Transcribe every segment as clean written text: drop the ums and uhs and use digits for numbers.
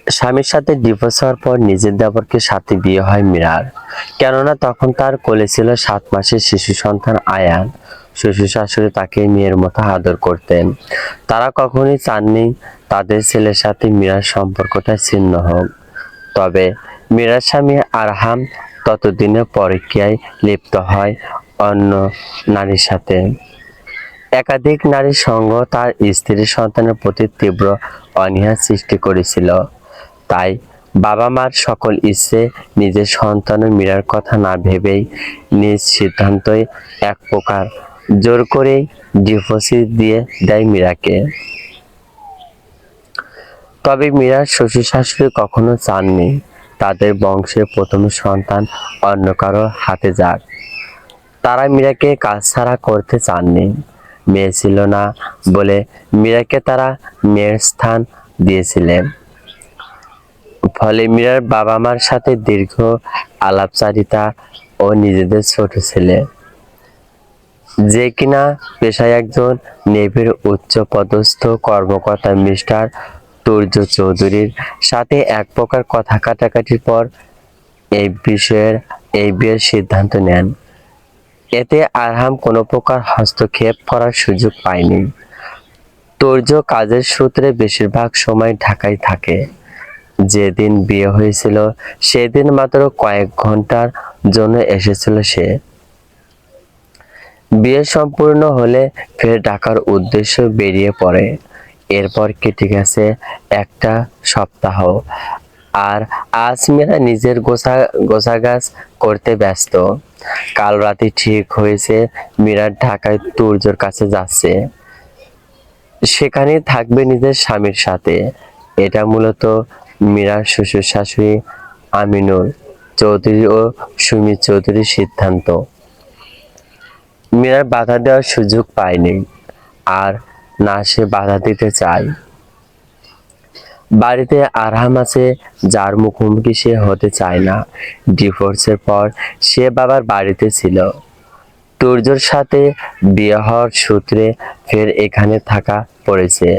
স্বামীর সাথে ডিভোর্স হওয়ার পর নিজের দেবরকে সাথে বিয়ে হয় মীরার। কেননা তখন তার কোলে ছিল 7 মাসের শিশু সন্তান আয়ান। শ্বশুর শাশুড়ি তাকে মেয়ের মতো আদর করতেন। তারা কখনোই চাননি তাদের ছেলের সাথে মীরার সম্পর্কটা ছিন্ন হোক। তবে মীরার স্বামী আরহাম ততদিনে পরকীয়ায় লিপ্ত হয় অন্য নারীর সাথে। একাধিক নারীর সঙ্গ তার স্ত্রীর সন্তানের প্রতি তীব্র অনীহা সৃষ্টি করেছিল। তাই বাবা মার সকল ইচ্ছে নিজের সন্তানের মীরার কথা না ভেবেই নিজ সিদ্ধান্তই এক প্রকার জোর করেই ডিভোর্স দিয়ে দেয় মীরাকে। তবে মীরার শ্বশুর শাশুড়ি কখনো চাননি তাদের বংশের প্রথম সন্তান অন্য কারো হাতে যাক। তারা মীরাকে কাছছাড়া করতে চাননি। মেয়ে ছিল না বলে মীরাকে তারা মেয়ের স্থান দিয়েছিলেন। ফলে মীরার বাবা মার সাথে দীর্ঘ আলাপচারিতা ও নিজেদের ছোট ছেলে, যে কিনা পেশায় একজন নেভির উচ্চ পদস্থ কর্মকর্তা মিস্টার তুর্য চৌধুরীর সাথে এক প্রকার কথা কাটাকাটির পর এই বিয়ের সিদ্ধান্ত নেন। এতে আরহাম কোনো প্রকার হস্তক্ষেপ করার সুযোগ পায়নি। তুর্য কাজের সূত্রে বেশিরভাগ সময় ঢাকায় থাকে। যেদিন বিয়ে হয়েছিল সেদিন মাত্র কয়েক ঘন্টার জন্য এসেছিল সে। বিয়ে সম্পূর্ণ হলে ফের ঢাকার উদ্দেশ্যে বেরিয়ে পড়ে। এরপর কেটে গেছে একটা সপ্তাহ। আর আজ মীরা নিজের গোছাগাছ করতে ব্যস্ত। কাল রাতে ঠিক হয়েছে মীরা ঢাকায় তুর্যর কাছে যাচ্ছে। সেখানেই থাকবে নিজের স্বামীর সাথে। এটা মূলত মীরার শ্বশুর শাশুড়ি আমিনুল চৌধুরী ও সুমিত চৌধুরীর সিদ্ধান্ত। মীরার বাধা দেওয়ার সুযোগ পায়নি, আর না সে বাধা দিতে চায়। বাড়িতে আরহাম আছে যার মুখোমুখি সে হতে চায় না। ডিভোর্সের পর সে বাবার বাড়িতে ছিল। তুর্যর সাথে বিয়ে হওয়ার সূত্রে ফের এখানে থাকা পড়েছে।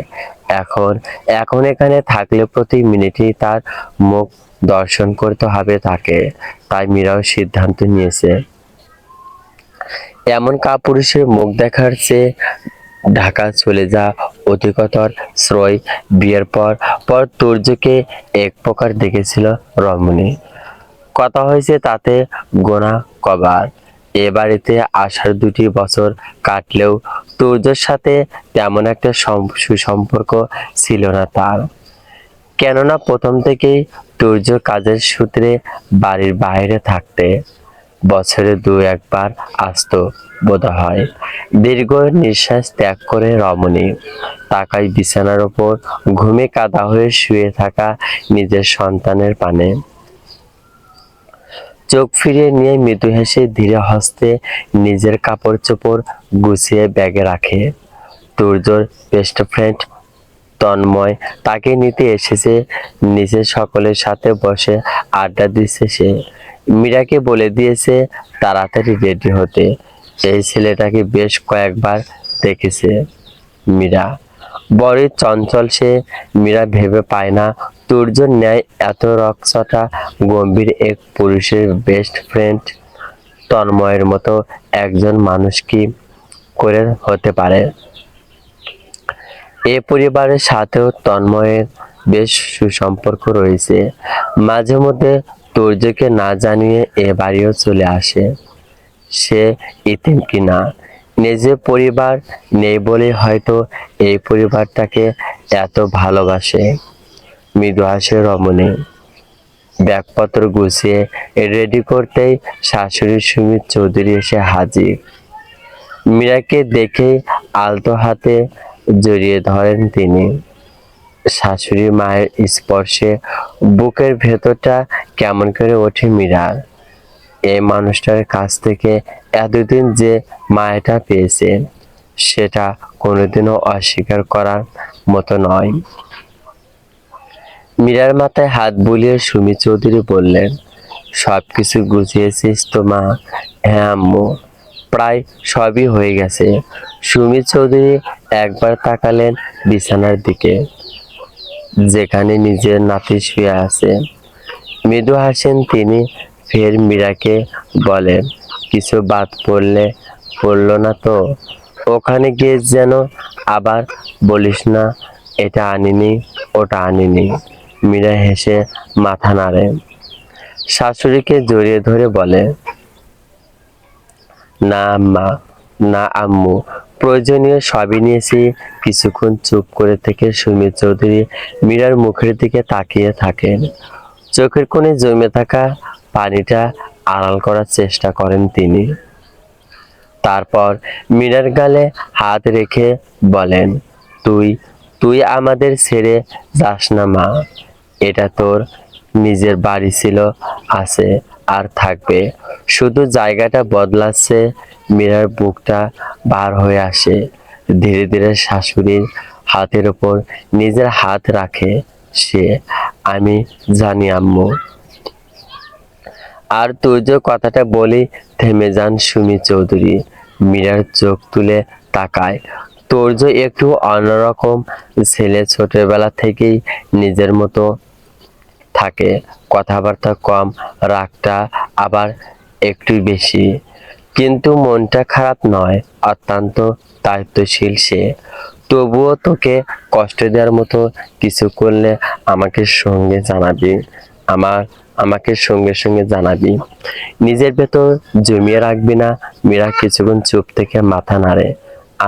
এখন এখানে থাকলে প্রতি মিনিটেই তার মুখ দর্শন করতে হবে তাকে। তাই মীরাও সিদ্ধান্ত নিয়েছে এমন কাপুরুষের মুখ দেখার চেয়ে ঢাকা চলে যা অধিকতর শ্রয়। বিয়ের পর পর তুর্যকে এক প্রকার দেখেছিল রমণী। কথা হয়েছে তাতে গোনা কবার। এ বাড়িতে আসার 2টি বছর কাটলেও তুর্যর সাথে তেমন একটা সুসম্পর্ক ছিল না তার। কেননা প্রথম থেকেই তুর্য কাজের সূত্রে বাড়ির বাইরে থাকতে বছরে 2-1 বার আসতো বোধহয়। দীর্ঘ নিঃশ্বাস ত্যাগ করে রমণী তাকায় বিছানার ওপর ঘুমে কাদা হয়ে শুয়ে থাকা নিজের সন্তানের পানে। চোখ ফিরিয়ে নিয়ে মৃদু হেসে ধীরে হস্তে নিজের কাপড় চোপড় গুছিয়ে ব্যাগে রাখে। তুর্যর বেস্ট ফ্রেন্ড তন্ময় তাকে নিতে এসেছে। নিচে সকলের সাথে বসে আড্ডা দিচ্ছে সে। মীরাকে বলে দিয়েছে তাড়াতাড়ি রেডি হতে। এই ছেলেটাকে বেশ কয়েকবার দেখেছে মীরা। বড়ই চঞ্চল সে। মীরা ভেবে পায় না তুর্যর ন্যায় এত রকচটা গম্ভীর এক পুরুষের বেস্ট ফ্রেন্ড তন্ময়ের মতো একজন মানুষ কি করে হতে পারে। এ পরিবারের সাথেও তন্ময়ের বেশ সুসম্পর্ক রয়েছে। মাঝে মধ্যে তুর্যকে না জানিয়ে এ বাড়িও চলে আসে। সে ইতিম কিনা, নিজের পরিবার নেই বলে হয়তো এই পরিবারটাকে এত ভালোবাসে। মৃদু হাসে রমণী। ব্যাগপত্র গুছিয়ে রেডি করতেই শাশুড়ি সুমিত চৌধুরী এসে হাজির। মীরাকে দেখে আলতো হাতে জড়িয়ে ধরেন তিনি। শাশুড়ি মায়ের স্পর্শে বুকের ভেতরটা কেমন করে ওঠে মীরার। এই মানুষটার কাছ থেকে এতদিন যে মায়াটা পেয়েছে সেটা কোনোদিনও অস্বীকার করার মতো নয়। মীরার মাথায় হাত বুলিয়ে সুমিত চৌধুরী বললেন, সবকিছু গুছিয়েছিস তো মা? হ্যাঁ আম্মু, প্রায় সবই হয়ে গেছে। সুমিত চৌধুরী একবার তাকালেন বিছানার দিকে। যেখানে নিজের নাতি শুয়ে আছে। মৃদু হাসেন তিনি, ফের মীরাকে বলেন, কিছু বাদ পড়লো না তো? ওখানে গিয়ে যেন আবার বলিস না এটা আনিনি ওটা আনিনি। মীরা হেসে মাথা নাড়ে। শাশুড়িকে জড়িয়ে ধরে বলে, না আম্মা, না আম্মু, প্রয়োজনীয় সবই নিয়েছি। কিছুক্ষণ চুপ করে থেকে সুমিত চৌধুরী মীরার মুখের দিকে তাকিয়ে থাকেন। চোখের কোণে জমে থাকা পানিটা আড়াল করার চেষ্টা করেন তিনি। তারপর মীরার গালে হাত রেখে বলেন, তুই তুই আমাদের ছেড়ে যাস না মা। এটা তোর নিজের বাড়ি ছিল, আছে আর থাকবে, শুধু জায়গাটা বদলাচ্ছে। মীরার বুকটা বার হয়ে আসে। ধীরে ধীরে শাশুড়ির হাতের ওপর নিজের হাত রাখে সে। আমি জানি আম্মু। আর তুই যে কথাটা বলি থেমে যান সুমি চৌধুরী। মীরার চোখ তুলে তাকায়। তোর্য একটু অন্যরকম ছেলে, ছোটবেলা থেকেই নিজের মতো থাকে, কথাবার্তা কম, রাগটা আবার একটু বেশি, কিন্তু মনটা খারাপ নয়, অত্যন্ত দায়িত্বশীল সে। তবুও তোকে কষ্ট দেওয়ার মতো কিছু করলে আমাকে সঙ্গে জানাবি, আমাকে সঙ্গে সঙ্গে জানাবি, নিজের ভেতর জমিয়ে রাখবি না। মীরা কিছুক্ষণ চুপ থেকে মাথা নাড়ে,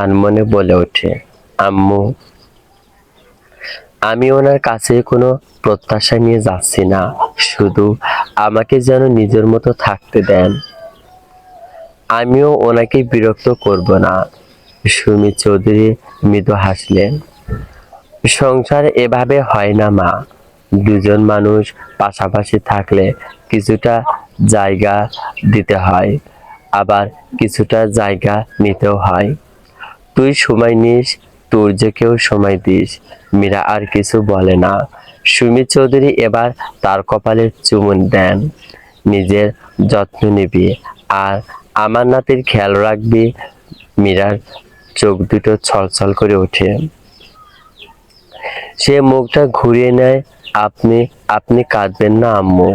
আনমনে বলে ওঠে, আম্মু, আমি ওনার কাছে কোনো প্রত্যাশা নিয়ে যাচ্ছি না, শুধু আমাকে যেন নিজের মতো থাকতে দেন। আমিও ওনাকে বিরক্ত করব না। সুমি চৌধুরী মৃদু হাসলেন। সংসার এভাবে হয় না মা। দুজন মানুষ পাশাপাশি থাকলে কিছুটা জায়গা দিতে হয়, আবার কিছুটা জায়গা নিতেও হয়। তুই সময় নিস, তোর যে কেউ সময় দিস। মীরা আর কিছু বলে না। সুমিত চৌধুরী এবার তার কপালে চুমুন দেন। নিজের যত্ন নিবি আর আমার নাতির খেয়াল রাখবি। মীরার চোখ দুটো ছলছল করে ওঠে। সে মুখটা ঘুরিয়ে নেয়। আপনি আপনি কাঁদবেন না আম্মু।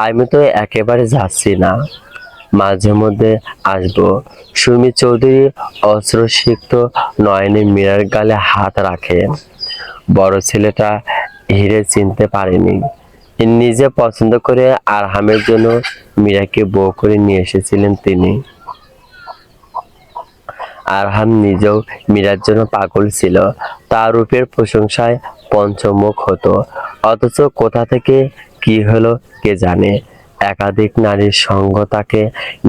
আমি তো একেবারে যাচ্ছি না, মাঝে মধ্যে আসবো। সুমিত চৌধুরী অশ্রুসিক্ত নয়নে মীরার গালে হাত রাখে। বড় ছেলেটা হিরে চিনতে পারেনি। নিজে পছন্দ করে আরহামের জন্য মীরাকে বউ করে নিয়ে এসেছিলেন তিনি। আরহাম নিজেও মীরার জন্য পাগল ছিল। তার রূপের প্রশংসায় পঞ্চমুখ হতো। অথচ কোথা থেকে কি হলো কে জানে। একাধিক নারীর সঙ্গ তাকে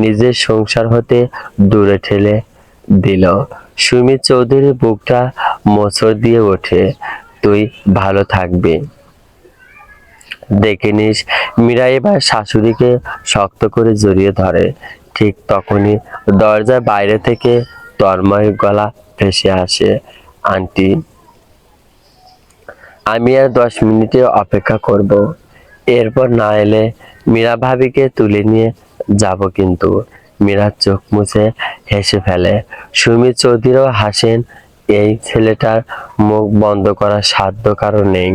নিজের সংসার হতে দূরে ঠেলে দিল। সুমিত চৌধুরীর বুকটা মোচড় দিয়ে ওঠে। তুই ভালো থাকবি, দেখে নিস। মীরা এবার শাশুড়িকে শক্ত করে জড়িয়ে ধরে। ঠিক তখনই দরজার বাইরে থেকে তন্ময়ের গলা ভেসে আসে, আন্টি, আমি আর 10 মিনিটে অপেক্ষা করব। এরপর না এলে মীরা ভাবিকে তুলে নিয়ে যাব কিন্তু। মীরা চোখ মুছে হেসে ফেলে। সুমিত চৌধুরীও হাসেন। এই ছেলেটার মুখ বন্ধ করার সাধ্য কারো নেই।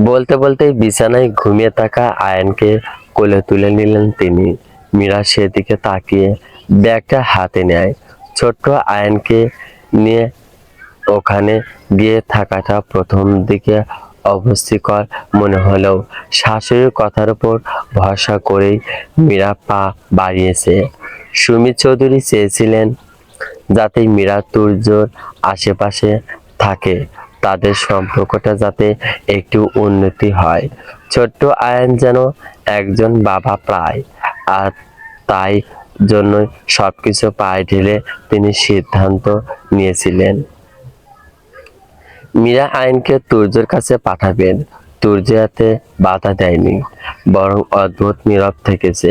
বলতে বলতে বিছানায় ঘুমিয়ে থাকা আয়ানকে কোলে তুলে নিলেন তিনি। মীরা সেদিকে তাকিয়ে ব্যাগটা হাতে নেয়। ছোট্ট আয়ানকে নিয়ে ওখানে গিয়ে থাকাটা প্রথম দিকে অস্বস্তিকর মনে হলেও শাশুড়ির কথার উপর ভরসা করেই মীরা পা বাড়িয়েছে। সুমিত চৌধুরী চেয়েছিলেন যাতে মীরা তুর্যর আশেপাশে থাকে, তাদের সম্পর্কটা যাতে একটু উন্নতি হয়। ছোট্ট আয়ান যেন একজন বাবা প্রায়, আর তাই জন্য সবকিছু পায়ে ঢেলে তিনি সিদ্ধান্ত নিয়েছিলেন মীরা আইনকে তুর্যের কাছে পাঠাবেন। তুর্য এতে বাধা দেয়নি, বরং অদ্ভুত নীরব থেকেছে।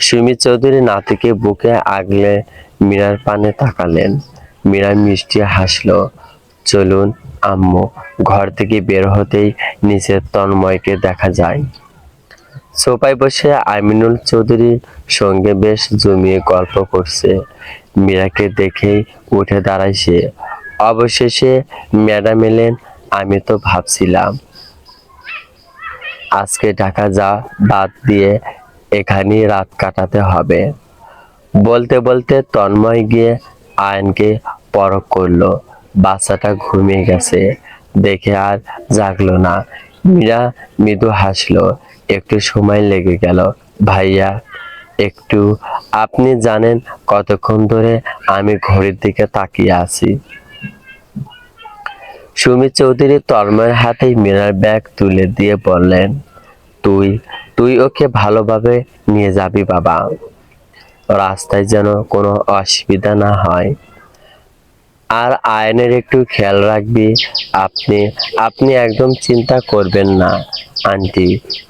সুমিত চৌধুরী নাতিকে বুকে আগলে মীরার পানে তাকালেন। মীরা মিষ্টি হাসলো। চলুন আম্মু। ঘর থেকে বের হতেই নিচে তন্ময়কে দেখা যায়। সোফায় বসে আমিনুল চৌধুরীর সঙ্গে বেশ জমিয়ে গল্প করছে। মীরাকে দেখেই উঠে দাঁড়ায় সে। অবশেষে ম্যাডাম এলেন। আমি তো ভাবছিলাম আজকে ঢাকা যা বাদ দিয়ে এখানেই রাত কাটাতে হবে। বলতে বলতে তন্ময় গিয়ে আয়নকে পরখ করলো। বাচ্চাটা ঘুমিয়ে গেছে দেখে আর জাগলো না। মীরা মৃদু হাসলো। একটু সময় লেগে গেল। ভাইয়া একটু, আপনি জানেন কতক্ষণ ধরে আমি ঘড়ির দিকে তাকিয়ে আছি। সুমিত চৌধুরী তন্ময়ের হাতে মীরার ব্যাগ তুলে দিয়ে বললেন, তুই তুই ওকে ভালোভাবে নিয়ে যাবি বাবা, রাস্তায় যেন কোনো অসুবিধা না হয়। আর আয়নের একটু খেয়াল রাখবি। আপনি আপনি একদম চিন্তা করবেন না আন্টি।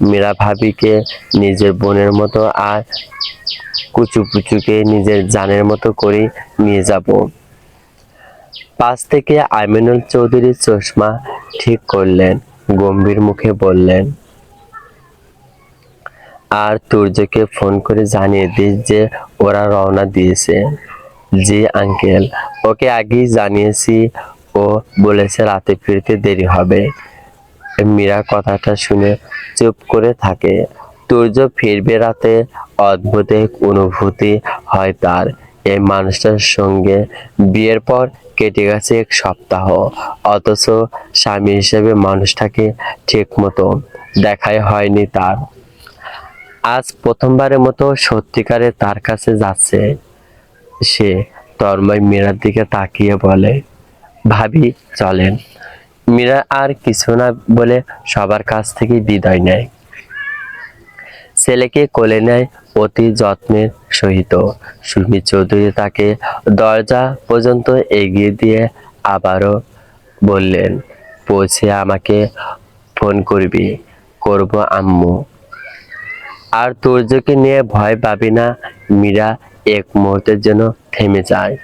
মীরা ভাবিকে নিজের বোনের মতো আর কুচুপুচুকে নিজের জানের মতো করে নিয়ে যাব। পাশ থেকে আমিনুল চৌধুরী চশমা ঠিক করলেন, গম্ভীর মুখে বললেন, আর তুর্যকে ফোন করে জানিয়ে দিস যে ওরা রওনা দিয়েছে। জি আঙ্কেল, ওকে আগেই জানিয়েছি। ও বলেছে রাতে ফিরতে দেরি হবে। মীরা কথাটা শুনে চুপ করে থাকে। তুর্য ফিরবে রাতে। অদ্ভুত এক অনুভূতি হয় তার। এই মানুষটার সঙ্গে বিয়ের পর কেটে গেছে 1 সপ্তাহ, অথচ স্বামী হিসেবে মানুষটাকে ঠিক মতো দেখাই হয়নি তার। আজ প্রথমবারের মতো সত্যিকারে তার কাছে যাচ্ছে সে। তন্ময় মীরার দিকে তাকিয়ে বলে, ভাবি চলেন। মীরা আর কিছু না বলে সবার কাছ থেকে বিদায় নেয়। ছেলেকে কোলে নেয় অতি যত্নের সহিত। সুমিত চৌধুরী তাকে দরজা পর্যন্ত এগিয়ে দিয়ে আবারও বললেন, পৌঁছে আমাকে ফোন করবি। করব আম্মু। আর তুর্যকে নিয়ে ভয় পাবি না। মীরা এক মুহূর্তের জন্য থেমে যায়।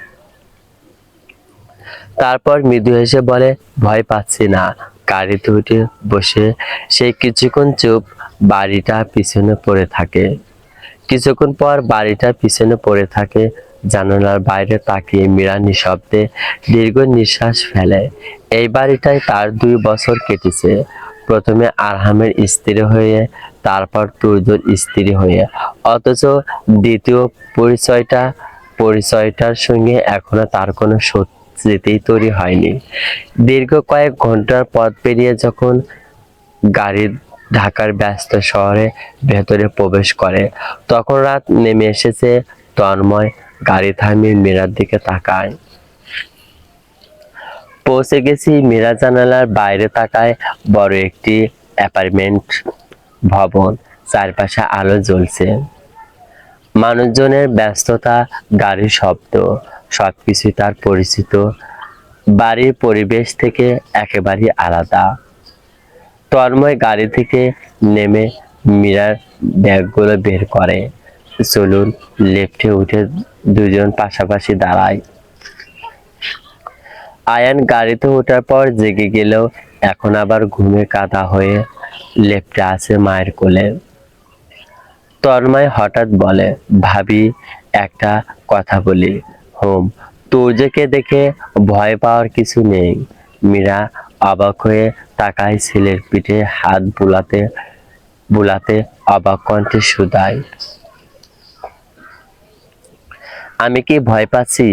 তারপর মৃদু হেসে বলে, ভয় পাচ্ছি না। গাড়িতে উঠে বসে সে কিছুক্ষণ চুপ। বাড়িটা পিছনে পড়ে থাকে। কিছুক্ষণ পর বাড়িটা পিছনে পড়ে থাকে। জানালার বাইরে তাকিয়ে মীরা নিঃশব্দে দীর্ঘ নিঃশ্বাস ফেলে। এই বাড়িটায় তার 2 বছর কেটেছে। প্রথমে আরহামের স্ত্রী হয়ে, তারপর তুর্যর স্ত্রী হয়ে। অথচ দ্বিতীয় পরিচয়টার সঙ্গে এখনো তার কোনো স্মৃতি তৈরি হয়নি। দীর্ঘ কয়েক ঘন্টার পথ পেরিয়ে যখন গাড়ি ঢাকার ব্যস্ত শহরে ভেতরে প্রবেশ করে, তখন রাত নেমে এসেছে। তন্ময় গাড়ি থামিয়ে মীরার দিকে তাকায়। পৌঁছে গেছি। মীরা জানালার বাইরে তাকায়। বড় একটি অ্যাপার্টমেন্ট ভবন, চারপাশে আলো জ্বলছে, মানুষজনের ব্যস্ততা, গাড়ির শব্দ, সবকিছু তার পরিচিত। বাড়ির পরিবেশ থেকে একেবারে আলাদা। তন্ময় গাড়ি থেকে নেমে মীরার ব্যাগগুলো বের করে। চলুন। লিফটে উঠে দুজন পাশাপাশি দাঁড়ায়। আয়ান গাড়িতে ওঠার পর জেগে গেলেও এখন আবার ঘুমে কাঁদা হয়ে লিফটে আছে মায়ের কোলে। তন্ময় হঠাৎ বলে, ভাবি একটা কথা বলি। হোম। তুর্যকে দেখে ভয় পাওয়ার কিছু নেই। মীরা অবাক হয়ে তাকায়। ছেলের পিঠে হাত বুলাতে বুলাতে অবাক কণ্ঠে শুধায়, আমি কি ভয় পাচ্ছি?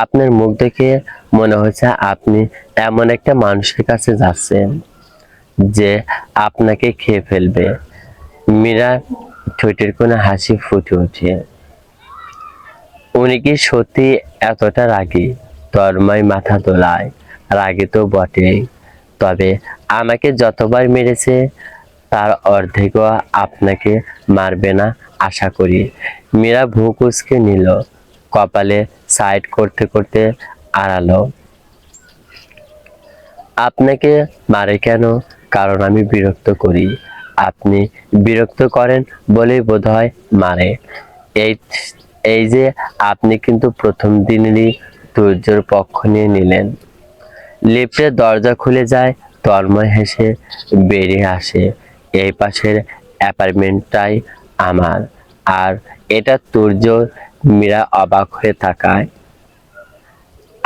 আপনার মুখ দেখে মনে হচ্ছে আপনি এমন একটা মানুষের কাছে যাচ্ছেন যে আপনাকে খেয়ে ফেলবে। মীরা ঠোঁটের কোণে হাসি ফুটে ওঠে। উনি কি সত্যি এতটা রাগী? তন্ময় মাথা দোলায়। রাগী তো বটেই, তবে আমাকে যতবার মেরেছে তার অর্ধেকও আপনাকে মারবে না আশা করি। মীরা ভ্রু কুঁচকে নিল, কপালে সাইড করতে করতে আড়ালো। আপনাকে মারে কেন? কারণ আমি বিরক্ত করি। আপনি বিরক্ত করেন বলেই বোধহয় মারে। এই এই যে আপনি কিন্তু প্রথম দিনেরই তুর্যর পক্ষ নিয়ে নিলেন। লিফটের দরজা খুলে যায়। তন্ময় হেসে বেরিয়ে আসে। এই পাশের অ্যাপার্টমেন্টটাই আমার, আর এটা তুর্য। মীরা অবাক হয়ে তাকায়।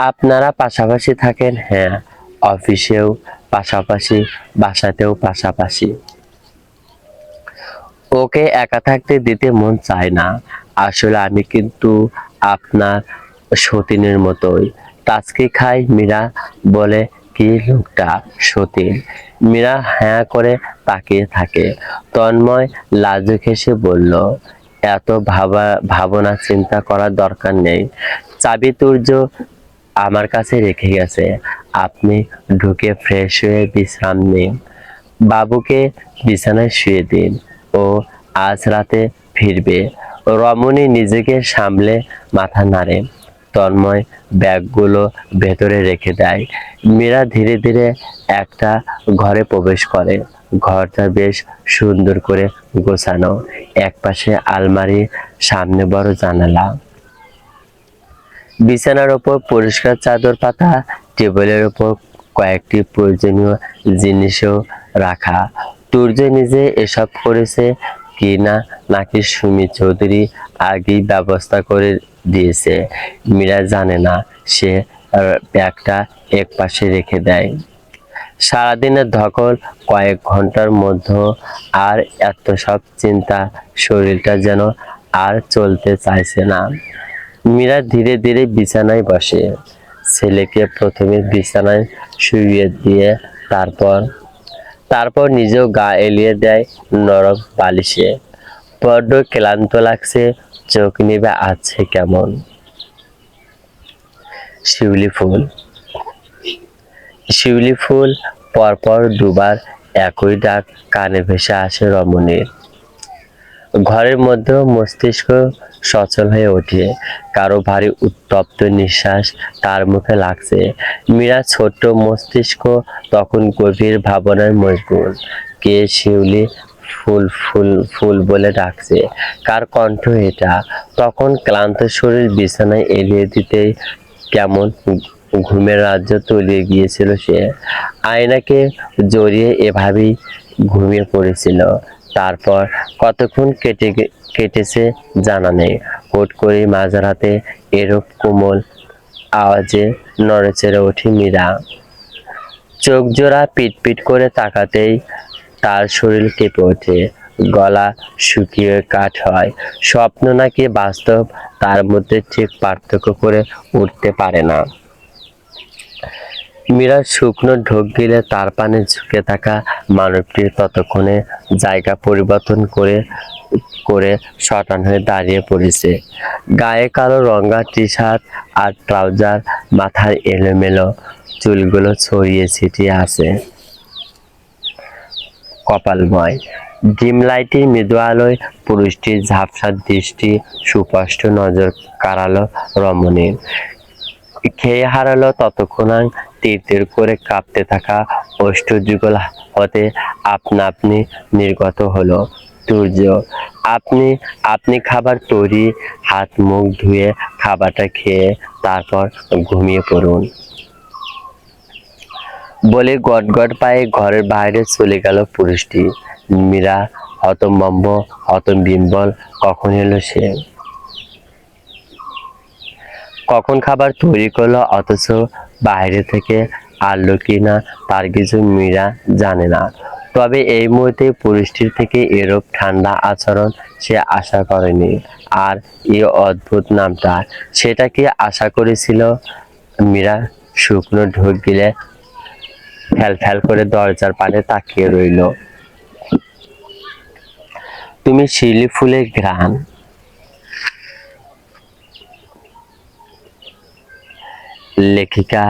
আপনারা পাশাপাশি থাকেন? হ্যাঁ, অফিসেও পাশাপাশি, বাসাতেও পাশাপাশি। ওকে একা থাকতে দিতে মন চায় না। আসলে আমি কিন্তু আপনার সতীনের মতোই। টাচকি খাই। মীরা বলে, কি লোকটা সতীন? মীরা হ্যাঁ করে তাকিয়ে থাকে। তন্ময় লাজুক হেসে বলল, এত ভাবনা চিন্তা করার দরকার নেই। চাবি তুর্য আমার কাছে রেখে গেছে। আপনি ঢুকে ফ্রেশ হয়ে বিশ্রাম নিন। বাবুকে বিছানায় শুয়ে দিন। ও আজ রাতে ফিরবে। রমণী নিজেকে সামলে মাথা নাড়ে। তন্ময় ব্যাগগুলো ভেতরে রেখে দেয়। মীরা ধীরে ধীরে একটা ঘরে প্রবেশ করে। ঘরটা বেশ সুন্দর করে গোছানো। একপাশে আলমারি, সামনে বড় জানালা। বিছানার ওপর পরিষ্কার চাদর পাতা, টেবিলের ওপর কয়েকটি প্রয়োজনীয় জিনিসও রাখা। তুর্য নিজে এসব করেছে কি না, নাকি সুমি চৌধুরী আগেই ব্যবস্থা করে দিয়েছে, মীরা জানে না। সে ব্যাগটা এক পাশে রেখে দেয়। সারাদিনের ধকল, কয়েক ঘন্টার মধ্যে আর এত সব চিন্তা, শরীরটা যেন আর চলতে চাইছে না। মীরা ধীরে ধীরে বিছানায় বসে। ছেলেকে প্রথমে বিছানায় শুইয়ে দিয়ে তারপর তারপর নিজেও গা এলিয়ে দেয় নরম বালিশে। বড্ড ক্লান্ত লাগছে, চোখ নিভে আছে কেমন। শিউলি ফুল। শিউলি ফুল। পরপর দুবার একই ডাক কানে ভেসে আসে রমণীর। ঘরের মধ্যেও মস্তিষ্ক সচল হয়ে ওঠে। কারো ভারী উত্তপ্ত নিঃশ্বাস তার মুখে লাগছে। মীরা ছোট্ট মস্তিষ্ক তখন গভীর ভাবনায় মশগুল। কে শিউলি ফুল ফুল ফুল বলে ডাকছে? কার কণ্ঠ এটা? তখন ক্লান্ত শরীর বিছানায় এলিয়ে দিতেই কেমন ঘুমের রাজ্য তলিয়ে গিয়েছিল সে। আয়নাকে জড়িয়ে এভাবেই ঘুমিয়ে পড়েছিল। তারপর কতক্ষণ কেটেছে জানা নেই। হুট করে মাঝরাতে এরূপ কোমল আওয়াজে নড়েচড়ে ওঠে মীরা। চোখ জোড়া পিটপিট করে তাকাতেই তার শরীর কেঁপে ওঠে। গলা শুকিয়ে কাঠ হয়। স্বপ্ন নাকি বাস্তব, তার মধ্যে ঠিক পার্থক্য করে উঠতে পারে না। মীরা শুকনো ঢোক গিলে তার পানে ঝুঁকে থাকা মানবটি ততক্ষণে জায়গা পরিবর্তন করে করে শটান হয়ে দাঁড়িয়ে পড়েছে। গায়ে কালো রঙা টি শার্ট আর ট্রাউজার, মাথার এলোমেলো চুলগুলো ছড়িয়ে ছিটিয়ে আছে কপালময়। ডিম লাইটের মৃদু আলোয় পুরুষটির ঝাপসা দৃষ্টি, সুস্পষ্ট নজর কাড়ালো রমণীর। খেয়ে হারালো ততক্ষণ তীর তীর করে কাঁপতে থাকা অষ্টযুগল হতে আপনা আপনি নির্গত হলো। সূর্য, আপনি আপনি খাবার তৈরি। হাত মুখ ধুয়ে খাবারটা খেয়ে তারপর ঘুমিয়ে পড়ুন বলে গটগট পায়ে ঘরের বাইরে চলে গেল পুরুষটি। মীরা হতভম্ব, হতবিহ্বল। কখন এলো সে? কখন খাবার তৈরি করলো? অথচ বাইরে থেকে আনলো কিনা তার কিছু মীরা জানে না। তবে এই মুহূর্তে পুরুষটির থেকে এরূপ ঠান্ডা আচরণ সে আশা করেনি। আর এই অদ্ভুত নামটা, সেটা কি আশা করেছিল? মীরা শুকনো ঢোক গিলে ফ্যাল ফ্যাল করে দরজার পানে তাকিয়ে রইল। তুমি শিউলি ফুলের ঘ্রাণ। লেখিকা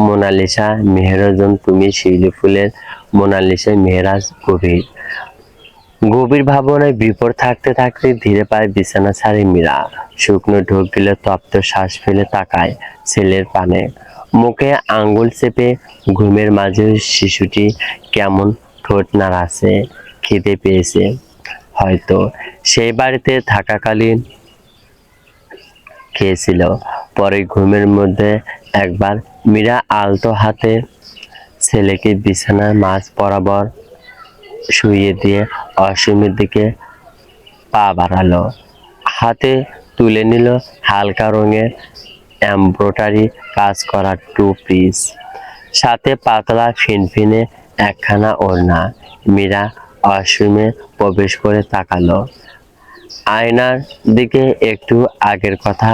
মোনালিসা মেহরাজন। তুমি শিউলি ফুলের মোনালিসা মেহরাজ। গভীর গভীর ভাবনায় বিপর থাকতে থাকতে ধীরে পায়ে বিছানা ছাড়ে মীরা। শুকনো ঢোক গিলে তপ্ত শ্বাস ফেলে তাকায় ছেলের পানে। মুখে আঙ্গুল চেপে ঘুমের মাঝে শিশুটি কেমন ঠোঁট নাড়াচ্ছে। খিদে পেয়েছে হয়তো, সেই বাড়িতে থাকাকালীন খেয়েছিল। পরে ঘুমের মধ্যে একবার মীরা আলতো হাতে ছেলেকে বিছানার মাঝ বরাবর শুইয়ে দিয়ে অসীমের দিকে পা বাড়ালো। হাতে তুলে নিল হালকা রঙের এমব্রয়ডারি কাজ করা টু পিস, সাথে পাতলা ফিনফিনে একখানা ওড়না। মীরা ওয়াশরুমে প্রবেশ করে তাকালো। আয়নার দিকে একটু আগের কথা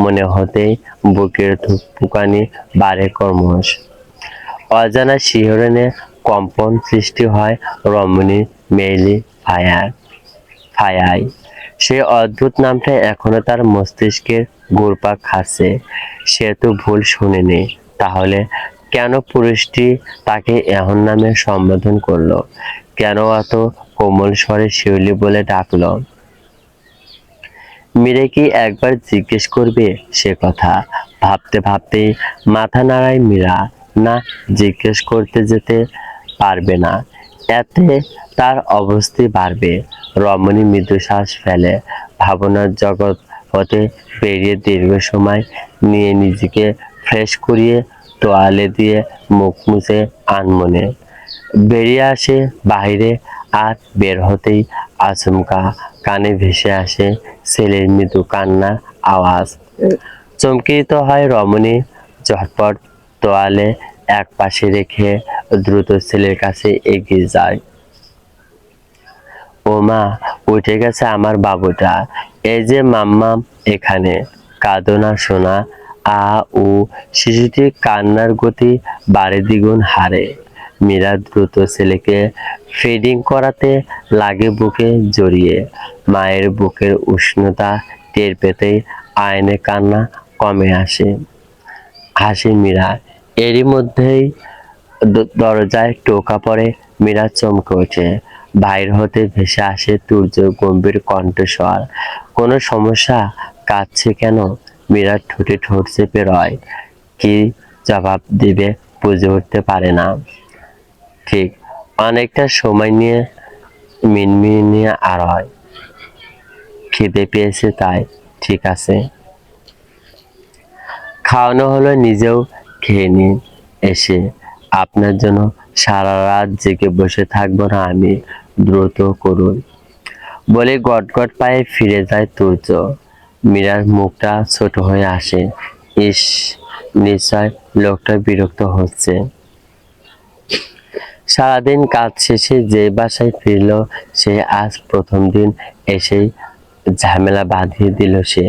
মনে হতেই বুকের ধুকপুকানি বাড়ে ক্রমশ। অজানা শিহরণে কম্পন সৃষ্টি হয় রমণীর মেইলি ফায়ায়। সে অদ্ভুত নামটা এখনো তার মস্তিষ্কের ঘুরপাক খাচ্ছে। সে তো ভুল শুনেনি। তাহলে কেন পুরুষটি তাকে এমন নামে সম্বোধন করলো? কেন এত কোমল স্বরে শিউলি বলে ডাকলো? মীরা কি একবার জিজ্ঞেস করবে সে কথা? ভাবতে ভাবতেই মাথা নাড়ায় মীরা। না, জিজ্ঞেস করতে যেতে পারবে না। এতে তার অবস্থি বাড়বে। রমণী মৃদুশ্বাস ফেলে। ভাবনার জগৎ হতে বেরিয়ে দীর্ঘ সময় নিয়ে নিজেকে ফ্রেশ করিয়ে তোয়ালে দিয়ে মুখ মুছে আনমনে বেরিয়ে আসে বাহিরে। আর বের হতেই আচমকা কানে ভেসে আসে ছেলের মৃদু কান্নার আওয়াজ। চমকিত হয় রমণী। ঝটপট তোয়ালে এক পাশে রেখে দ্রুত ছেলের কাছে এগিয়ে যায়। ও মা, উঠে গেছে আমার বাবুটা। এই যে মাম্মাম এখানে। কাঁদো না সোনা। আ উ শিশুটির কান্নার গতি বাড়ে দ্বিগুণ হারে। মীরা দ্রুত ছেলেকে ফিডিং করাতে লাগে বুকে জড়িয়ে। মায়ের বুকের উষ্ণতা টের পেতেই আয়নে কান্না কমে আসে। হাসি মীরা। এরই মধ্যেই দরজায় টোকা পড়ে। মীরা চমকে ওঠে। বাইর হতে ভেসে আসে তুর্যর গম্ভীর কণ্ঠস্বর। কোনো সমস্যা? কাঁদছে কেন? মীরা ঠোঁটে ঠোঁট চেপে রয়। কি জবাব দিবে বুঝে উঠতে পারে না। ঠিক অনেকটা সময় নিয়ে মিনমিনিয়ে আর হয়, খিদে পেয়েছে তাই। ঠিক আছে, খাওয়ানো হলো, নিজেও খেয়ে নিন। এসে আপনার জন্য সারা রাত জেগে বসে থাকবো না আমি। দ্রুত করুন বলে গটগট পায়ে ফিরে যায় তুর্য। মীরার মুখটা ছোট হয়ে আসে। ইস, নিশ্চয় লোকটা বিরক্ত হচ্ছে। সারাদিন কাজ শেষে যে বাসায় ফিরল সে আজ প্রথম দিন এসেই ঝামেলা বাঁধিয়ে দিল সে।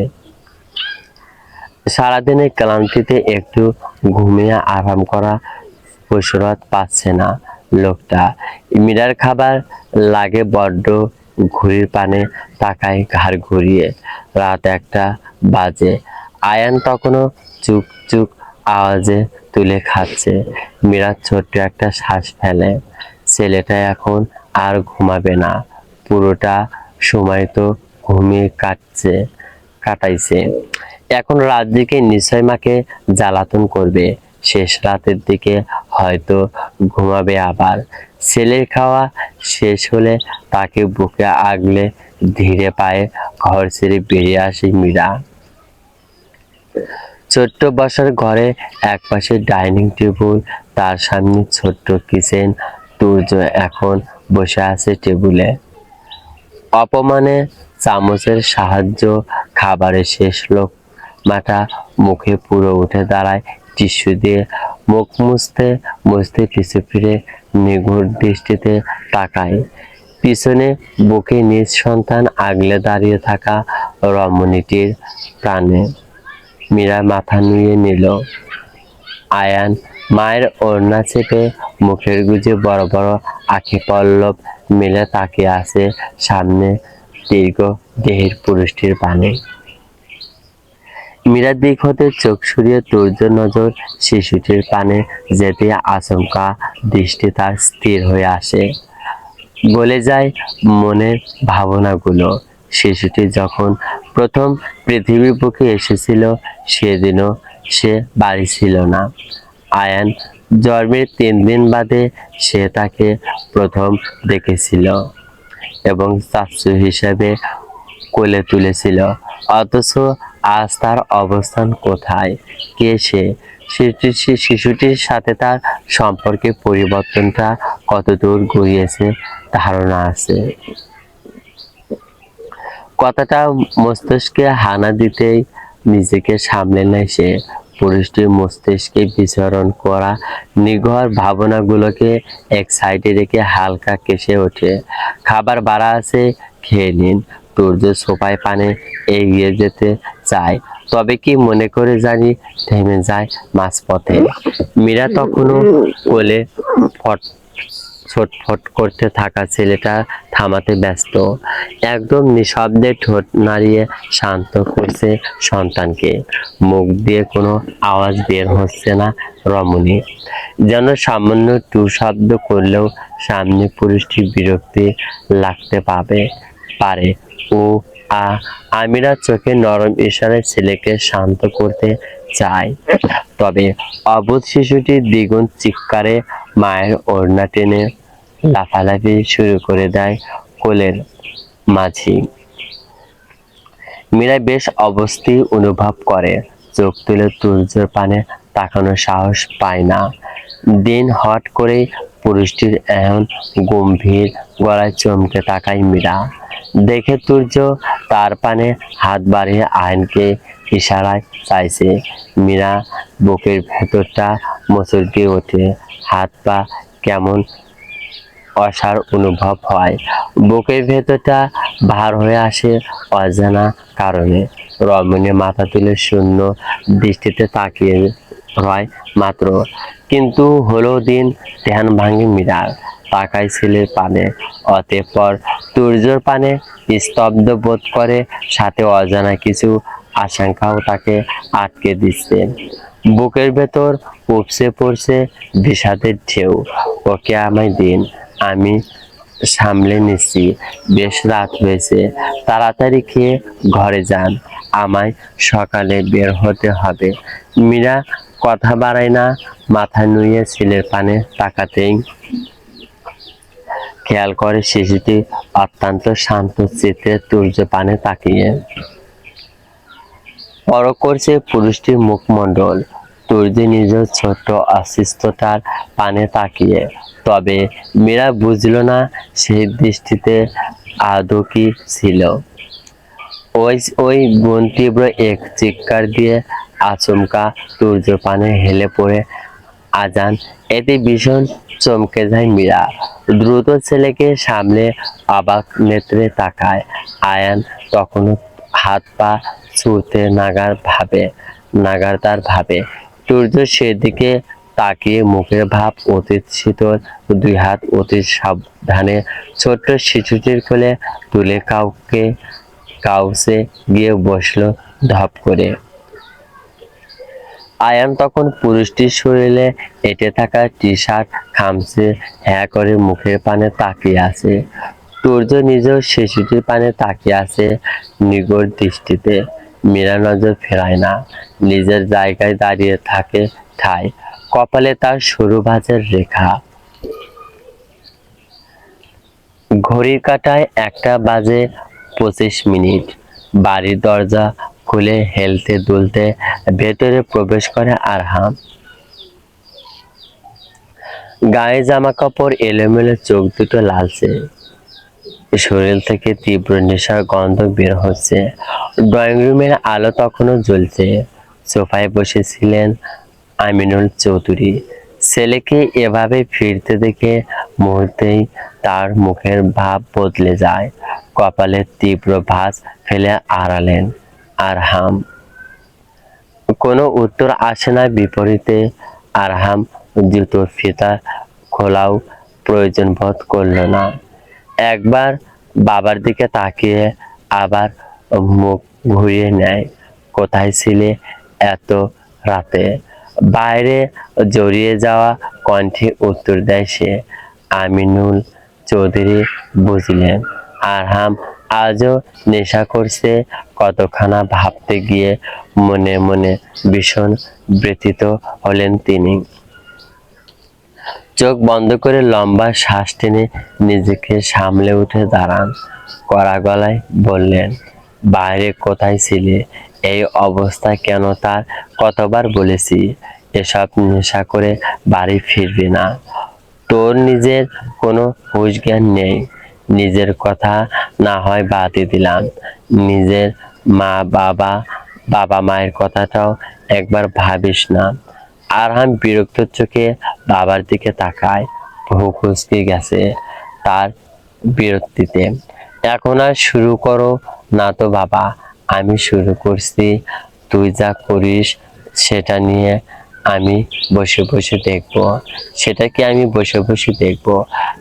সারাদিনের ক্লান্তিতে একটু ঘুমিয়ে আরাম করা ফুরসত পাচ্ছে না লোকটা। মীরার খাবার লাগে বড্ড। ঘড়ির পানে তাকায় ঘাড় ঘুরিয়ে। রাত 1টা বাজে। আয়ান তখনও চুক চুক আওয়াজে তুলে খাচ্ছে। মীরা ছোট্ট একটা শ্বাস ফেলে। ছেলেটা এখন আর ঘুমাবে না। পুরোটা সময় তো ঘুমিয়ে কাটাইছে। এখন রাত দিকে নিশ্চয় মাকে জ্বালাতন করবে। শেষ রাতের দিকে হয়তো ঘুমাবে আবার। ছেলের খাওয়া শেষ হলে তাকে বুকে আগলে ধীরে পায়ে ঘর ছেড়ে বেরিয়ে আসে মীরা। ছোট্ট বসার ঘরে একপাশে ডাইনিং টেবিল, তার সামনে ছোট্ট কিচেন। তুর্য এখন বসে আছে টেবিলে। অপমানে চামচের সাহায্য খাবারের শেষ লোকমাটা মুখে পুরো উঠে দাঁড়ায়। টিস্যু দিয়ে মুখ মুছতে মুছতে পিছু ফিরে নিঘুর দৃষ্টিতে তাকায়। পিছনে বুকে নিজ সন্তান আগলে দাঁড়িয়ে থাকা রমণীটির প্রাণে। মীরা মাথা নুয়ে নিল। আয়ান মায়ের ওড়না চেপে মুখের গুজে বড় বড় আঁখি পল্লব মেলে তাকিয়ে আছে সামনে দীর্ঘ দেহের পুরুষটির পানে। মীরার দিক হতে চোখ সরিয়ে তুর্য নজর শিশুটির পানে যেতে আচমকা দৃষ্টি তার স্থির হয়ে আসে। গলে যায় মনের ভাবনাগুলো। শিশুটি যখন প্রথম পৃথিবীর বুকে এসেছিল সেদিনও সে বাড়ি ছিল না। আয়ান জন্মের 3 দিন বাদে সে তাকে প্রথম দেখেছিল এবং চাচু হিসেবে কোলে তুলেছিল। অথচ আজ তার অবস্থান কোথায়? কে সে? শিশুটির সাথে তার সম্পর্কের পরিবর্তনটা কতদূর গড়িয়েছে ধারণা আছে? কথাটা মস্তিষ্কে হানা দিতেই নিজেকে সামলে নেয় সে। পুরুষটির মস্তিষ্কে বিচরণ করা নিগড় ভাবনাগুলোকে এক সাইডে রেখে হালকা কেসে ওঠে। খাবার বাড়া আছে, খেয়ে নিন। সূর্য সোফায় পানে এগিয়ে যেতে চায়, তবে কি মনে করে জানি থেমে যায় মাঝপথে। মীরা তখনও কোলে ফট ছটফট করতে থাকা ছেলেটা থামাতে ব্যস্ত। একদম নিঃশব্দে ঠোঁট নাড়িয়ে শান্ত করছে সন্তানকে। মুখ দিয়ে কোনো আওয়াজ বের হচ্ছে না রমণী, যেন সামান্য টু শব্দ করলেও সামনে পুরুষটি বিরক্তি লাগতে পারে। ও আমিরা চোখে নরম ইশারায় ছেলেকে শান্ত করতে চায়, তবে অবোধ শিশুটি দ্বিগুণ চিৎকারে মায়ের ওড়না টেনে লাফালাফি শুরু করে দেয় কোলের মাঝি। মীরা বেশ অস্বস্তি অনুভব করে, চোখ তুলে সূর্যের পানে তাকানোর সাহস পায় না। দিন হট করে পুরুষটির এমন গম্ভীর গলায় চমকে তাকায় মীরা। দেখে সূর্য তার পানে হাত বাড়িয়ে আয়নকে ইশারায় চাইছে। মীরা বুকের ভেতরটা মুচড়কে ওঠে, হাত পা কেমন অসাড় অনুভব হয়। বুকের ভেতরটা ভার হয়ে আসে অজানা কারণে। রমণী মাথা তুলে শূন্য দৃষ্টিতে তাকিয়ে রয় মাত্র, কিন্তু হলো দিন ধ্যান ভাঙে মীরার। তাকায় ছেলের পানে, অতঃপর সূর্যের পানে স্তব্ধ বোধ করে, সাথে অজানা কিছু আশঙ্কাও তাকে আটকে দিচ্ছে। বুকের ভেতর উপচে পড়ছে বিষাদের ঢেউ। ওকে আমায় দিন, আমি সামলে নিচ্ছি। বেশ রাত হয়েছে, তাড়াতাড়ি খেয়ে ঘরে যান, আমায় সকালে বের হতে হবে। মীরা কথা বাড়ায় না, মাথা নুয়ে ছেলের পানে তাকাতেই খেয়াল করে শিশুটি অত্যন্ত শান্ত চিত্তে সূর্য পানে তাকিয়ে। পরখ করছে পুরুষটির মুখমণ্ডল। সূর্য নিজের ছোট্ট অসুস্থতার পানে তাকিয়ে, তবে মীরা বুঝল না সেই দৃষ্টিতে আদৌ কি ছিল। ওই বোন তীব্র এক চিৎকার দিয়ে আচমকা সূর্য পানে হেলে পড়ে আজান। এতে ভীষণ চমকে যায় মীরা। দ্রুত ছেলেকে সামলে অবাক নেত্রে তাকায়। আয়ান তখনও হাত পা ছুঁড়তে নাগার তার ভাবে। সূর্য সেদিকে তাকিয়ে মুখের ভাব অতীত শীতল, দুই হাত অতি সাবধানে ছোট্ট শিশুটির কোলে তুলে কাউসে গিয়ে বসলো ধপ করে। আয়ান তখন পুরুষটির শরীরে এঁটে থাকা টি শার্ট খামচে হ্যাঁ করে মুখের পানে তাকিয়ে আছে। সূর্য নিজেও শিশুটির পানে তাকিয়ে আছে নিগড় দৃষ্টিতে। মীরা নজর ফেরায় না, নিজের জায়গায় দাঁড়িয়ে থাকে ঠায়, কপালে তার সরু ভাঁজের রেখা। ঘড়ির কাঁটায় 1:25। বাড়ির দরজা খুলে হেলতে দুলতে ভেতরে প্রবেশ করে আরহাম। গায়ে জামা কাপড় এলোমেলো, চোখ দুটো লালচে, শরীর থেকে তীব্র নেশার গন্ধ বের হচ্ছে। ড্রয়িং রুমের আলো তখনও জ্বলছে। সোফায় বসেছিলেন আমিনুল চৌধুরী। ছেলেকে এভাবে ফিরতে দেখে মুহূর্তেই তার মুখের ভাব বদলে যায়। কপালে তীব্র ভাঁজ ফেলে আড়ালেন আরহাম। কোনো উত্তর আসে না। বিপরীতে আরহাম জুতোর ফিতা খোলাও প্রয়োজন বোধ করল না। একবার বাবার দিকে তাকিয়ে আবার মুখ ঘুরিয়ে নেয়। কোথায় ছিলে এত রাতে? বাইরে জড়িয়ে যাওয়া কণ্ঠে উত্তর দেয় সে। আমিনুল চৌধুরী বুঝলেন আরহাম আজও নেশা করছে। কতখানা ভাবতে গিয়ে মনে মনে ভীষণ ব্যথিত হলেন তিনি। চোখ বন্ধ করে লম্বা শ্বাস টেনে নিজেকে সামলে উঠে দাঁড়ান। কড়া গলায় বললেন, বাইরে কোথায় ছিলে? এই অবস্থা কেন? তার কতবার বলেছি এসব নেশা করে বাড়ি ফিরবি না। তোর নিজের কোনো হুঁশ জ্ঞান নেই। নিজের কথা না হয় বাদই দিলাম, নিজের মা বাবা বাবা মায়ের কথাটাও একবার ভাবিস না? আরহাম বিরক্ত চোখে বাবার দিকে তাকায়। ভ্রু কুঁচকে গেছে তার বিরক্তিতে। এখন আর শুরু করো না তো বাবা, আমি শুরু করছি। তুই যা করিস সেটা নিয়ে আমি বসে বসে দেখব। সেটা কি আমি বসে বসে দেখব?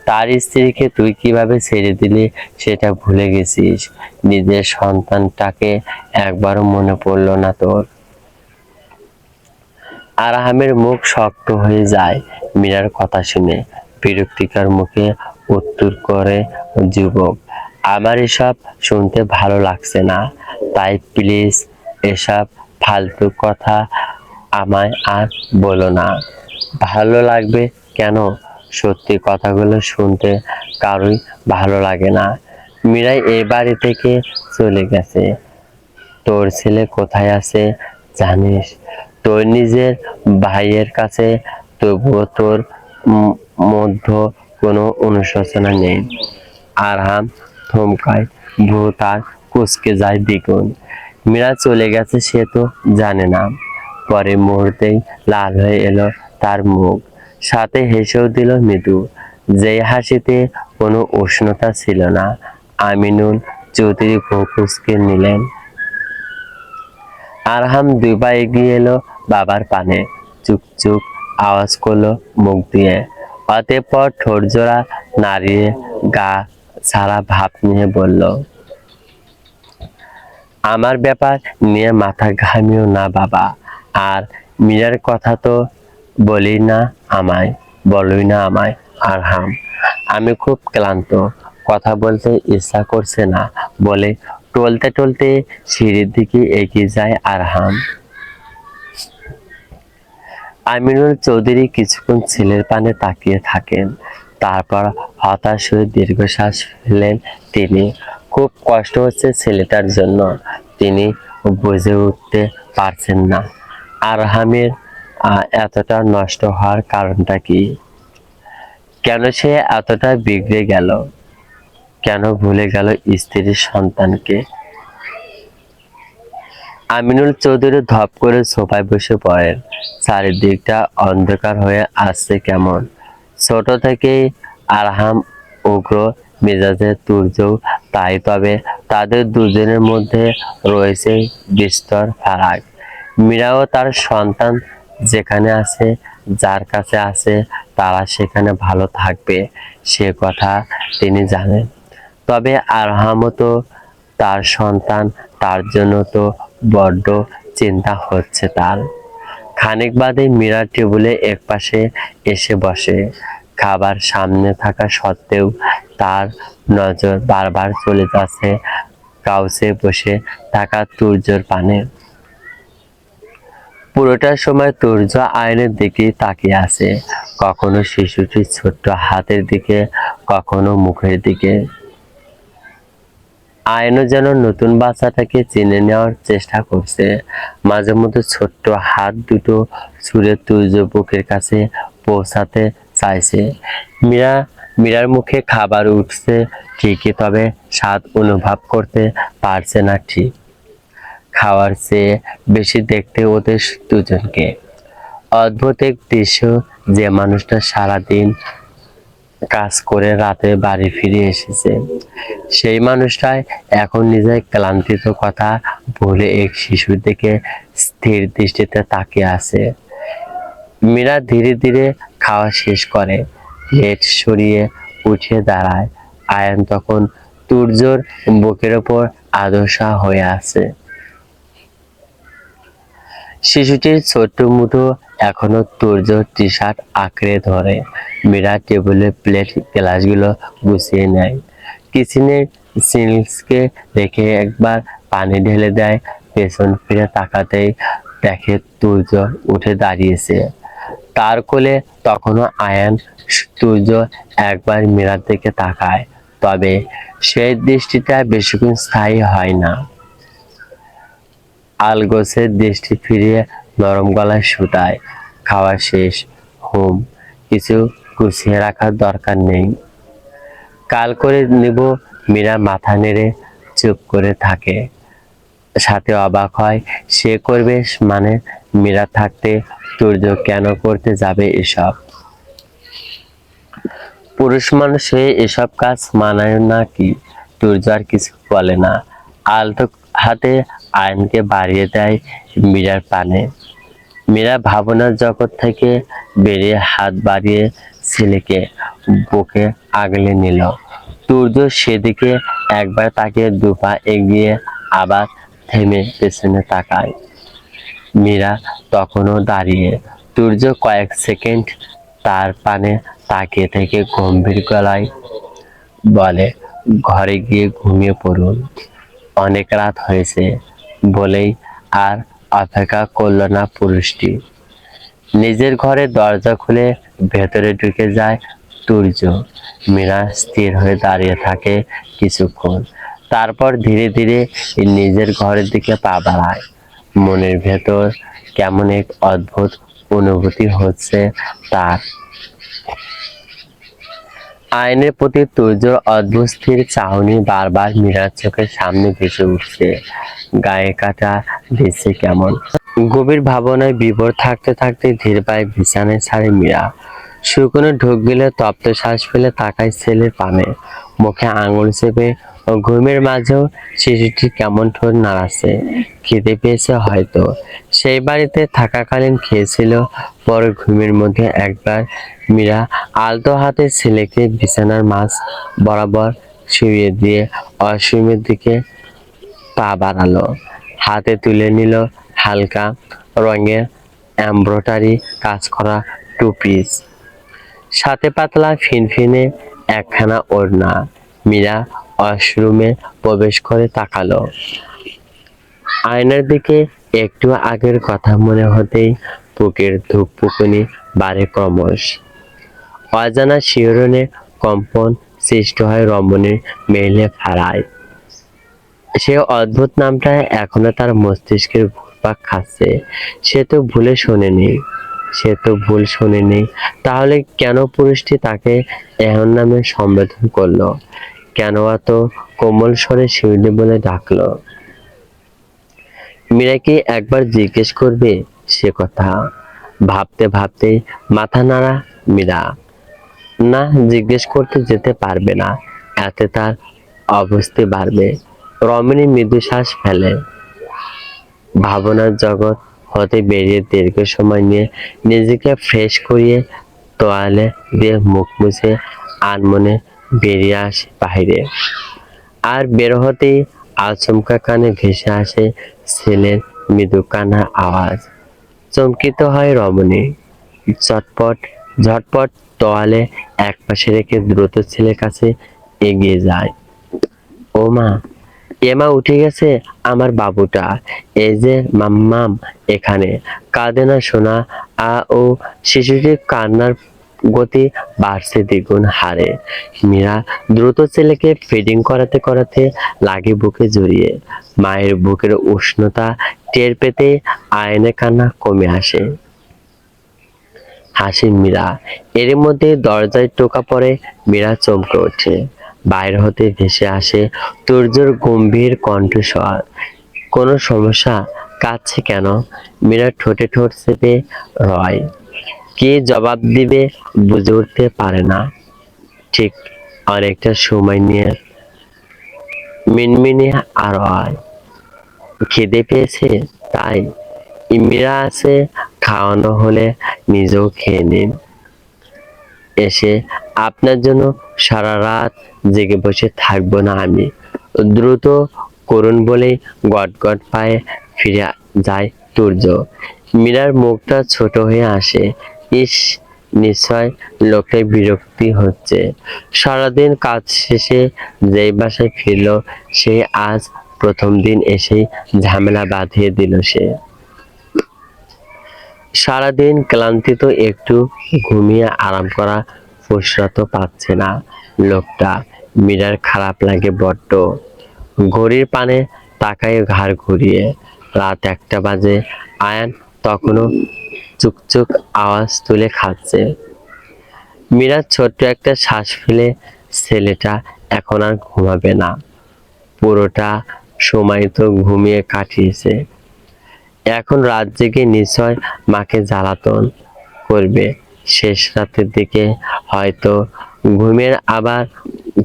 তার স্ত্রীকে তুই কিভাবে ছেড়ে দিলি সেটা ভুলে গেছিস? নিজের সন্তানটাকে একবারও মনে পড়লো না তোর? আরাহামের মুখ শক্ত হয়ে যায় মীরার কথা শুনে। বিরক্তিকর মুখে উত্তর করে যুবক, আমার এসব শুনতে ভালো লাগছে না, তাই প্লিজ এসব ফালতু কথা আমায় আর বলো না। ভালো লাগবে কেন? সত্যি কথাগুলো শুনতে কারোই ভালো লাগে না। মীরা এই বাড়ি থেকে চলে গেছে। তোর ছেলে কোথায় আছে জানিস? তোর নিজের ভাইয়ের কাছে, তবুও তোর মধ্যে কোনো অনুশোচনা নেই। আরহাম থমকায়, ভ্রু তার কুঁচকে যায় দ্বিগুণ। মীরা চলে গেছে সে তো জানে না। পরে মুহূর্তেই লাল হয়ে এলো তার মুখ, সাথে হেসেও দিল মৃদু, যে হাসিতে কোনো উষ্ণতা ছিল না। আমিনুল চৌধুরী ভ্রু কুঁচকে নিলেন। আরহাম দুই পা এগিয়ে এলো বাবার পানে, চুক চুক আওয়াজ করলো মুখ দিয়ে। অতঃপর ঠোঁট জোড়া নাড়িয়ে গা ছাড়া ভাব নিয়ে বলল, আমার ব্যাপার নিয়ে মাথা ঘামিও না বাবা। আর মীরার কথা তো বলি না আমায়, বলই না আমায়। আরহাম, আমি খুব ক্লান্ত, কথা বলতে ইচ্ছা করছে না বলে টলতে টলতে সিঁড়ির দিকে এগিয়ে যায় আরহাম। আমিনুল চৌধুরী কিছুক্ষণ ছেলের পানে তাকিয়ে থাকেন, তারপর হতাশ হয়ে দীর্ঘশ্বাস ফেলেন তিনি। খুব কষ্ট হচ্ছে ছেলেটার জন্য। তিনি বুঝে উঠতে পারছেন না আরহামের এতটা নষ্ট হওয়ার কারণটা কি। কেন সে এতটা বিগড়ে গেল? কেন ভুলে গেল স্ত্রীর সন্তানকে? আমিনুল চৌধুরী ধপ করে সোফায় বসে পড়েন। চারিদিকটা অন্ধকার হয়ে আসছে কেমন। ছোট থেকেই আরহাম উগ্র মেজাজের, তুর্যও তাই। তবে তাদের দুজনের মধ্যে রয়েছে বিস্তর ফারাক। মীরাও তার সন্তান যেখানে আছে, যার কাছে আছে, তারা সেখানে ভালো থাকবে সে কথা তিনি জানেন। তবে আরহামও তো তার সন্তান, তার জন্য তো বড্ড চিন্তা হচ্ছে তার। খানিক বাদে মীরা টেবিলে একপাশে এসে বসে। খাবার সামনে থাকা সত্ত্বেও তার নজর বারবার চলে যাচ্ছে কাউচে বসে থাকা তুর্যর পানে। পুরোটা সময় তুর্য আয়নের দিকে তাকিয়ে আছে, কখনো শিশুটির ছোট্ট হাতের দিকে, কখনো মুখের দিকে। আয়নও যেন নতুন বাচ্চাটাকে চিনে নেওয়ার চেষ্টা করছে। মাঝে মধ্যে ছোট্ট হাত দুটো ছুঁড়ে তুর্য বুকের কাছে পৌঁছাতে চাইছে। মীরার মুখে খাবার উঠছে ঠিকই, তবে স্বাদ অনুভব করতে পারছে না ঠিক। খাওয়ার চেয়ে বেশি দেখতে ওদের দুজনকে। অদ্ভুত এক দৃশ্য, যে মানুষটা সারাদিন কাজ করে রাতে বাড়ি ফিরে এসেছে, সেই মানুষটাই এখন নিজের ক্লান্তির কথা ভুলে এক শিশুর দিকে স্থির দৃষ্টিতে তাকিয়ে আছে। মীরা ধীরে ধীরে খাওয়া শেষ করে, প্লেট সরিয়ে উঠে দাঁড়ায়। আয়ান তখন তুর্যর বুকের ওপর আদশা হয়ে আছে। শিশুটির ছোট্ট মুঠো এখনো তুর্যর টি শার্ট আঁকড়ে ধরে। মীরা টেবিলে প্লেট গ্লাসগুলো গুছিয়ে নেয়, কিচেনের সিঙ্ককে রেখে একবার পানি ঢেলে দেয়। পেছন ফিরে তাকাতেই দেখে তুর্য উঠে দাঁড়িয়েছে, তার কোলে তখনও আয়ান। তুর্য একবার মীরার দিকে তাকায়, তবে সেই দৃষ্টিটা বেশিক্ষণ স্থায়ী হয় না। আলগোছের দৃষ্টি ফিরিয়ে নরম গলায় শুধায়, খাওয়া শেষ? হুম। কিছু গুছিয়ে রাখার দরকার নেই, কাল করে নিব। মীরা মাথা নেড়ে চুপ করে থাকে। সাথে অবাক হয়। সে করবে মানে মীরা থাকতে তুর্য কেন করতে যাবে এসব? পুরুষ মানুষ হয়ে এসব কাজ মানায় না কি? তুর্য আর কিছু বলে না, আলতো হাতে আয়নকে বাড়িয়ে দেয় মীরার পানে। মীরা ভাবনার জগৎ থেকে বেরিয়ে হাত বাড়িয়ে ছেলেকে বুকে আগলে নিল। তুর্য সেদিকে একবার তাকিয়ে দুপা এগিয়ে আবার থেমে পেছনে তাকায়। মীরা তখনও দাঁড়িয়ে। তুর্য কয়েক সেকেন্ড তার পানে তাকিয়ে থেকে গম্ভীর গলায় বলে, ঘরে গিয়ে ঘুমিয়ে পড়ুন, অনেক রাত হয়েছে। বলেই আর অপেক্ষা করল না পুরুষটি। নিজের ঘরে দরজা খুলে ভেতরে ঢুকে যায় তুর্য। মীরা স্থির হয়ে দাঁড়িয়ে থাকে কিছুক্ষণ, তারপর ধীরে ধীরে নিজের ঘরের দিকে পা বাড়ায়। মনের ভেতর কেমন এক অদ্ভুত অনুভূতি হচ্ছে তার। আয়নের প্রতি তুর্যর অদ্ভুত স্থির চাহনি বারবার মীরার চোখের সামনে ভেসে উঠছে। গায়ে কাটা দিচ্ছে কেমন। গভীর ভাবনায় বিভোর থাকতে থাকতে ধীর পায়ে বিছানায় ছাড়ে মীরা। শুকনো ঢোক গেলে তপ্ত শ্বাস ফেলে তাকায় ছেলের পানে, মুখে আঙুল চেপে। ও ঘুমের মাঝেও শিশুটি কেমন ঠোঁট নাড়াচ্ছে। খিদে পেয়েছে হয়তো, সেই বাড়িতে থাকাকালীন খেয়েছিল। পরে ঘুমের মধ্যে একবার মীরা আলতো হাতে ছেলেকে বিছানার মাঝ বরাবর শুইয়ে দিয়ে অসীমের দিকে পা বাড়ালো। হাতে তুলে নিল হালকা রঙের এমব্রয়ডারি কাজ করা টু পিস, সাথে পাতলা ফিনফিনে একখানা ওড়না। মীরা ওয়াশরুমে প্রবেশ করে তাকালো। আয়নার দিকে একটু আগের কথা মনে হতেই বুকের ধুকপুকুনি বাড়ে ক্রমশ। অজানা শিহরণে কম্পন সৃষ্টি হয় রমণীর মেইলে ফাড়ায়। সে অদ্ভুত নামটা এখনো তার মস্তিষ্কের ঘুরপাক খাচ্ছে। সে তো ভুল শোনেনি। তাহলে কেন পুরুষটি তাকে এমন নামে সম্বোধন করলো? কেন এত কোমল স্বরে শিউলি বলে ডাকলো? মীরা কি একবার জিজ্ঞেস করবে সে কথা? ভাবতে ভাবতে মাথা নাড়া মীরা। না, জিজ্ঞেস করতে যেতে পারবে না, এতে তার অবস্থি বাড়বে। রমণী মৃদু শ্বাস ফেলে। ভাবনার জগৎ হতে বেরিয়ে দীর্ঘ সময় নিয়ে নিজেকে ফ্রেশ করিয়ে তোয়ালে দিয়ে মুখ মুছে আনমনে বেরিয়ে আসে বাহিরে। আর বের হতেই আচমকা কানে ভেসে আসে ছেলের মৃদু কান্নার আওয়াজ। চমকিত হয় রমণী। ঝটপট ঝটপট তোয়ালে একপাশে রেখে দ্রুত ছেলের কাছে এগিয়ে যায়। ও মা, এমা উঠে গেছে আমার বাবুটা। এই যে মাম্মাম এখানে। কাঁদে না সোনা। ও শিশুটির কান্নার গতি বাড়ছে দ্বিগুণ হারে। মীরা দ্রুত ছেলেকে ফিডিং করাতে করাতে লাগে বুকে জড়িয়ে। মায়ের বুকের উষ্ণতা টের পেতে আয়নে কান্না কমে আসে। হাসি মীরা। এর মধ্যে দরজায় টোকা পড়ে। মীরা চমকে ওঠে। বাইরে হতে ভেসে আসে তুর্যর গম্ভীর কণ্ঠস্বর। কোনো সমস্যা? কাঁদছে কেন? মীরা ঠোঁটে ঠোঁট চেপে রয়। কি জবাব দিবে বুঝে উঠতে পারে না। ঠিক অনেকটা সময় নিয়ে মিনমিনে আর হয়, খিদে পেয়েছে তাই? মীরা আছে, খাওয়ানো হলে নিজেও খেয়ে নিন। এসে আপনার জন্য সারা রাত জেগে বসে থাকবো না আমি। দ্রুত করুন বলেই গটগট পায়ে ফিরে যায় তুর্য। মীরার মুখটা ছোট হয়ে আসে। ইস, নিশ্চয় লোকটাই বিরক্তি হচ্ছে। সারাদিন কাজ শেষে যেই বাসায় ফিরল, সেই আজ প্রথম দিন এসেই ঝামেলা বাঁধিয়ে দিল সে। সারাদিন ক্লান্তিতে একটু ঘুমিয়ে আরাম করা ফুরসত পাচ্ছে না লোকটা। মীরার খারাপ লাগে বড্ড। ঘড়ির পানে তাকায় ঘাড় ঘুরিয়ে। রাত 1টা বাজে। আয়ান তখনও চুকচুক আওয়াজ তুলে খাচ্ছে। মীরা ছোট্ট একটা শ্বাস ফেলে ছেলেটা এখন আর ঘুমাবে না। পুরোটা সময় তো ঘুমিয়ে কাটিয়েছে, এখন রাত জেগে নিশ্চয় মাকে জ্বালাতন করবে। শেষ রাতের দিকে হয়তো ঘুমের আবার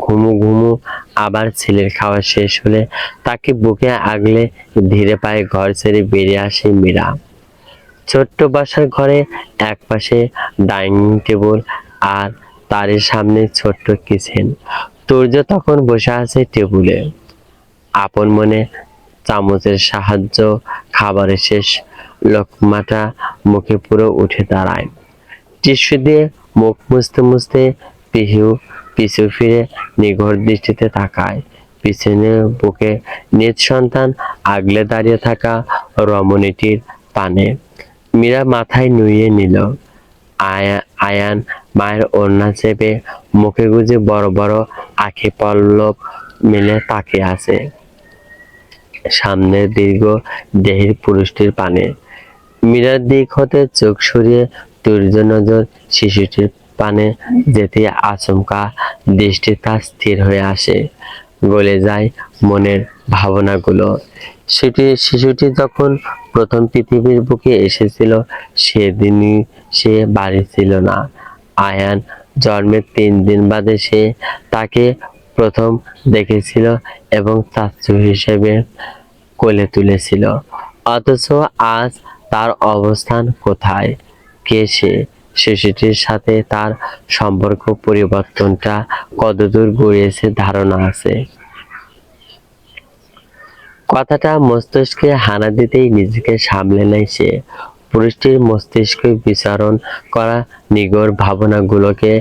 ঘুমু ঘুমু আবার ছেলের খাওয়া শেষ হলে তাকে বুকে আগলে ধীরে পায়ে ঘর ছেড়ে বেরিয়ে আসে মীরা। ছোট্ট বাসার ঘরে একপাশে ডাইনিং টেবিল আর তারই সামনে ছোট্ট কিচেন। তুর্য তখন বসে আছে টেবিলে, আপন মনে চামচের সাহায্য খাবারের শেষ লোকমাটা মুখে পুরো উঠে দাঁড়ায়। টিস্যু দিয়ে মুখ মুছতে মুছতে পিহু পিছু ফিরে নিঘর দৃষ্টিতে তাকায়। পিছনে বুকে নিজ সন্তান আগলে দাঁড়িয়ে থাকা রমণীটির পানে। মীরা মাথায় নুইয়ে নিল। আয়ান মায়ের ওড়না চেপে মুখে গুজে বড় বড় আখি পল্লব মিলে তাকিয়ে আছে সামনের দীর্ঘ দেহের পুরুষটির পানে। মীরার দিক হতে চোখ সরিয়ে তুর্য নজর শিশুটির পানে যেতে আচমকা দৃষ্টি তার স্থির হয়ে আসে, গলে যায় মনের ভাবনাগুলো। শিশুটি যখন প্রথম পৃথিবীর বুকে এসেছিল সেদিনই সে বাড়ি ছিল না। আয়ান জন্মের 3 দিন বাদে সে তাকে প্রথম দেখেছিল এবং চাচু হিসেবে কোলে তুলেছিল। অথচ আজ তার অবস্থান কোথায়? কে সে? শিশুটির সাথে তার সম্পর্ক পরিবর্তনটা কতদূর গড়িয়েছে ধারণা আছে? কথাটা মস্তিষ্কে হানা দিতেই নিজেকে সামলে নেয় সে। পুরুষটির মস্তিষ্কে বিচারণ করা নিগড় ভাবনাগুলোকে